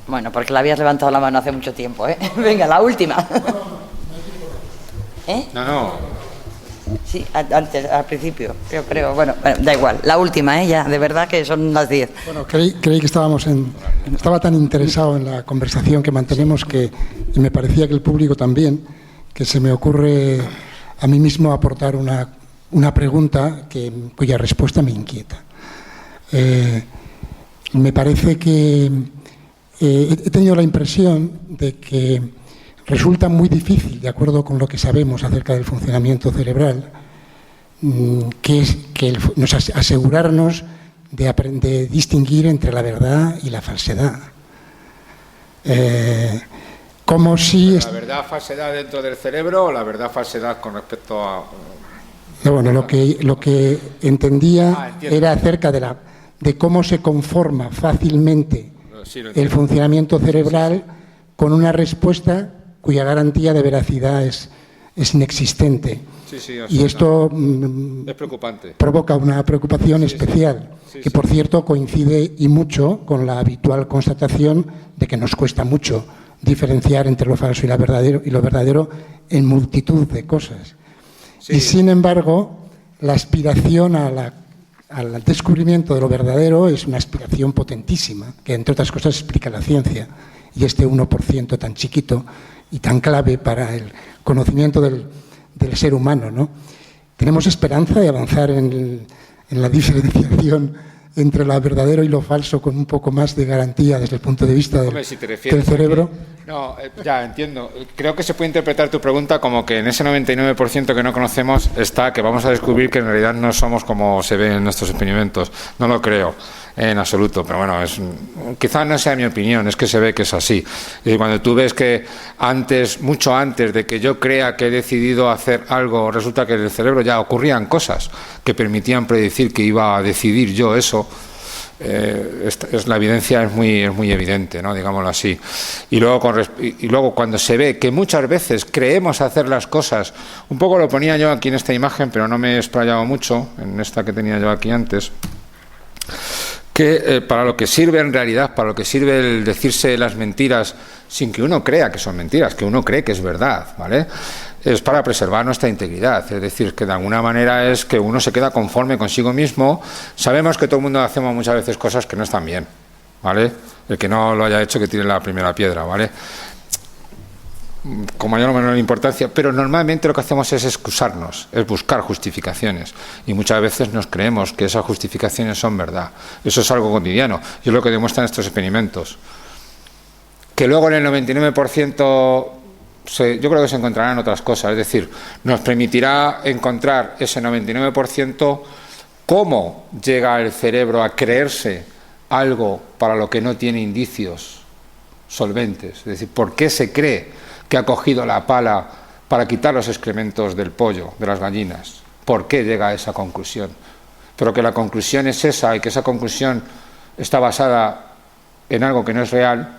Bueno, porque la habías levantado la mano hace mucho tiempo, ¿eh? Venga, la última. ¿Eh? No. Sí, antes, al principio, yo creo. Bueno, da igual. La última, ¿eh? Ya, de verdad que son las 10. Bueno, creí que estaba tan interesado en la conversación que mantenemos y me parecía que el público también, que se me ocurre a mí mismo aportar una pregunta cuya respuesta me inquieta. Me parece que he tenido la impresión de que resulta muy difícil, de acuerdo con lo que sabemos acerca del funcionamiento cerebral, asegurarnos de distinguir entre la verdad y la falsedad. Como si... ¿La verdad falsedad dentro del cerebro o la verdad falsedad con respecto a...? Bueno, lo que entendía era acerca de cómo se conforma fácilmente el funcionamiento cerebral con una respuesta cuya garantía de veracidad es inexistente. Y esto es preocupante. Provoca una preocupación especial, que por cierto coincide y mucho con la habitual constatación de que nos cuesta mucho diferenciar entre lo falso y lo verdadero en multitud de cosas. Y sin embargo, la aspiración al descubrimiento de lo verdadero es una aspiración potentísima, que entre otras cosas explica la ciencia. Y este 1% tan chiquito y tan clave para el conocimiento del ser humano, ¿no? Tenemos esperanza de avanzar en la diferenciación entre lo verdadero y lo falso con un poco más de garantía desde el punto de vista del cerebro. No, ya entiendo. Creo que se puede interpretar tu pregunta como que en ese 99% que no conocemos está que vamos a descubrir que en realidad no somos como se ve en nuestros experimentos. No lo creo en absoluto, pero bueno, quizás no sea mi opinión, es que se ve que es así. Y cuando tú ves que mucho antes de que yo crea que he decidido hacer algo, resulta que en el cerebro ya ocurrían cosas que permitían predecir que iba a decidir yo eso, la evidencia es muy evidente, ¿no? Digámoslo así. Y luego cuando se ve que muchas veces creemos hacer las cosas, un poco lo ponía yo aquí en esta imagen, pero no me he explayado mucho en esta que tenía yo aquí antes, que para lo que sirve en realidad, para lo que sirve el decirse las mentiras sin que uno crea que son mentiras, que uno cree que es verdad, ¿vale? Es para preservar nuestra integridad, es decir, que de alguna manera es que uno se queda conforme consigo mismo. Sabemos que todo el mundo hacemos muchas veces cosas que no están bien, ¿vale? El que no lo haya hecho que tire la primera piedra, ¿vale? Con mayor o menor importancia, pero normalmente lo que hacemos es excusarnos, es buscar justificaciones y muchas veces nos creemos que esas justificaciones son verdad. Eso es algo cotidiano y es lo que demuestran estos experimentos. Que luego en el 99% yo creo que se encontrarán otras cosas, es decir, nos permitirá encontrar ese 99% cómo llega el cerebro a creerse algo para lo que no tiene indicios solventes, es decir, por qué se cree que ha cogido la pala para quitar los excrementos del pollo, de las gallinas, por qué llega a esa conclusión, pero que la conclusión es esa y que esa conclusión está basada en algo que no es real.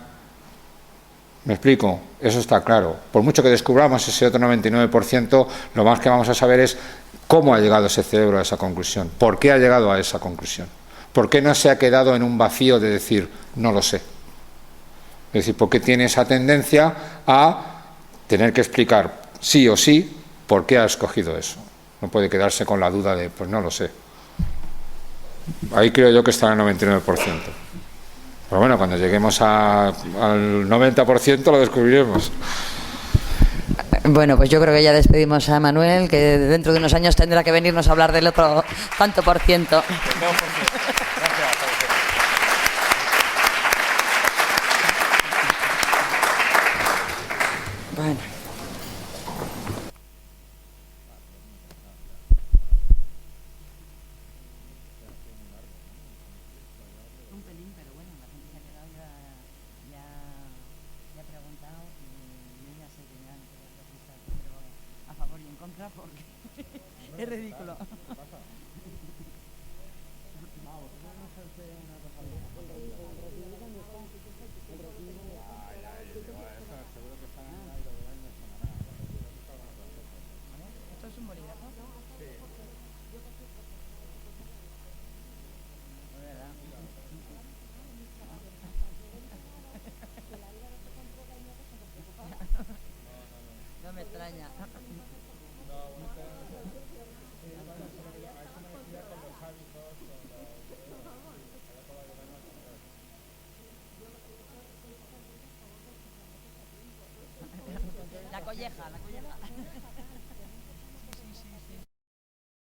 ¿Me explico? Eso está claro. Por mucho que descubramos ese otro 99%, lo más que vamos a saber es cómo ha llegado ese cerebro a esa conclusión, por qué ha llegado a esa conclusión, por qué no se ha quedado en un vacío de decir, no lo sé. Es decir, por qué tiene esa tendencia a tener que explicar sí o sí por qué ha escogido eso. No puede quedarse con la duda de, pues no lo sé. Ahí creo yo que está en el 99%. Pero bueno, cuando lleguemos al 90% lo descubriremos. Bueno, pues yo creo que ya despedimos a Manuel, que dentro de unos años tendrá que venirnos a hablar del otro tanto por ciento. Bueno. Es ridículo. ¿Esto es un bolígrafo? No me extraña. La colleja, la colleja.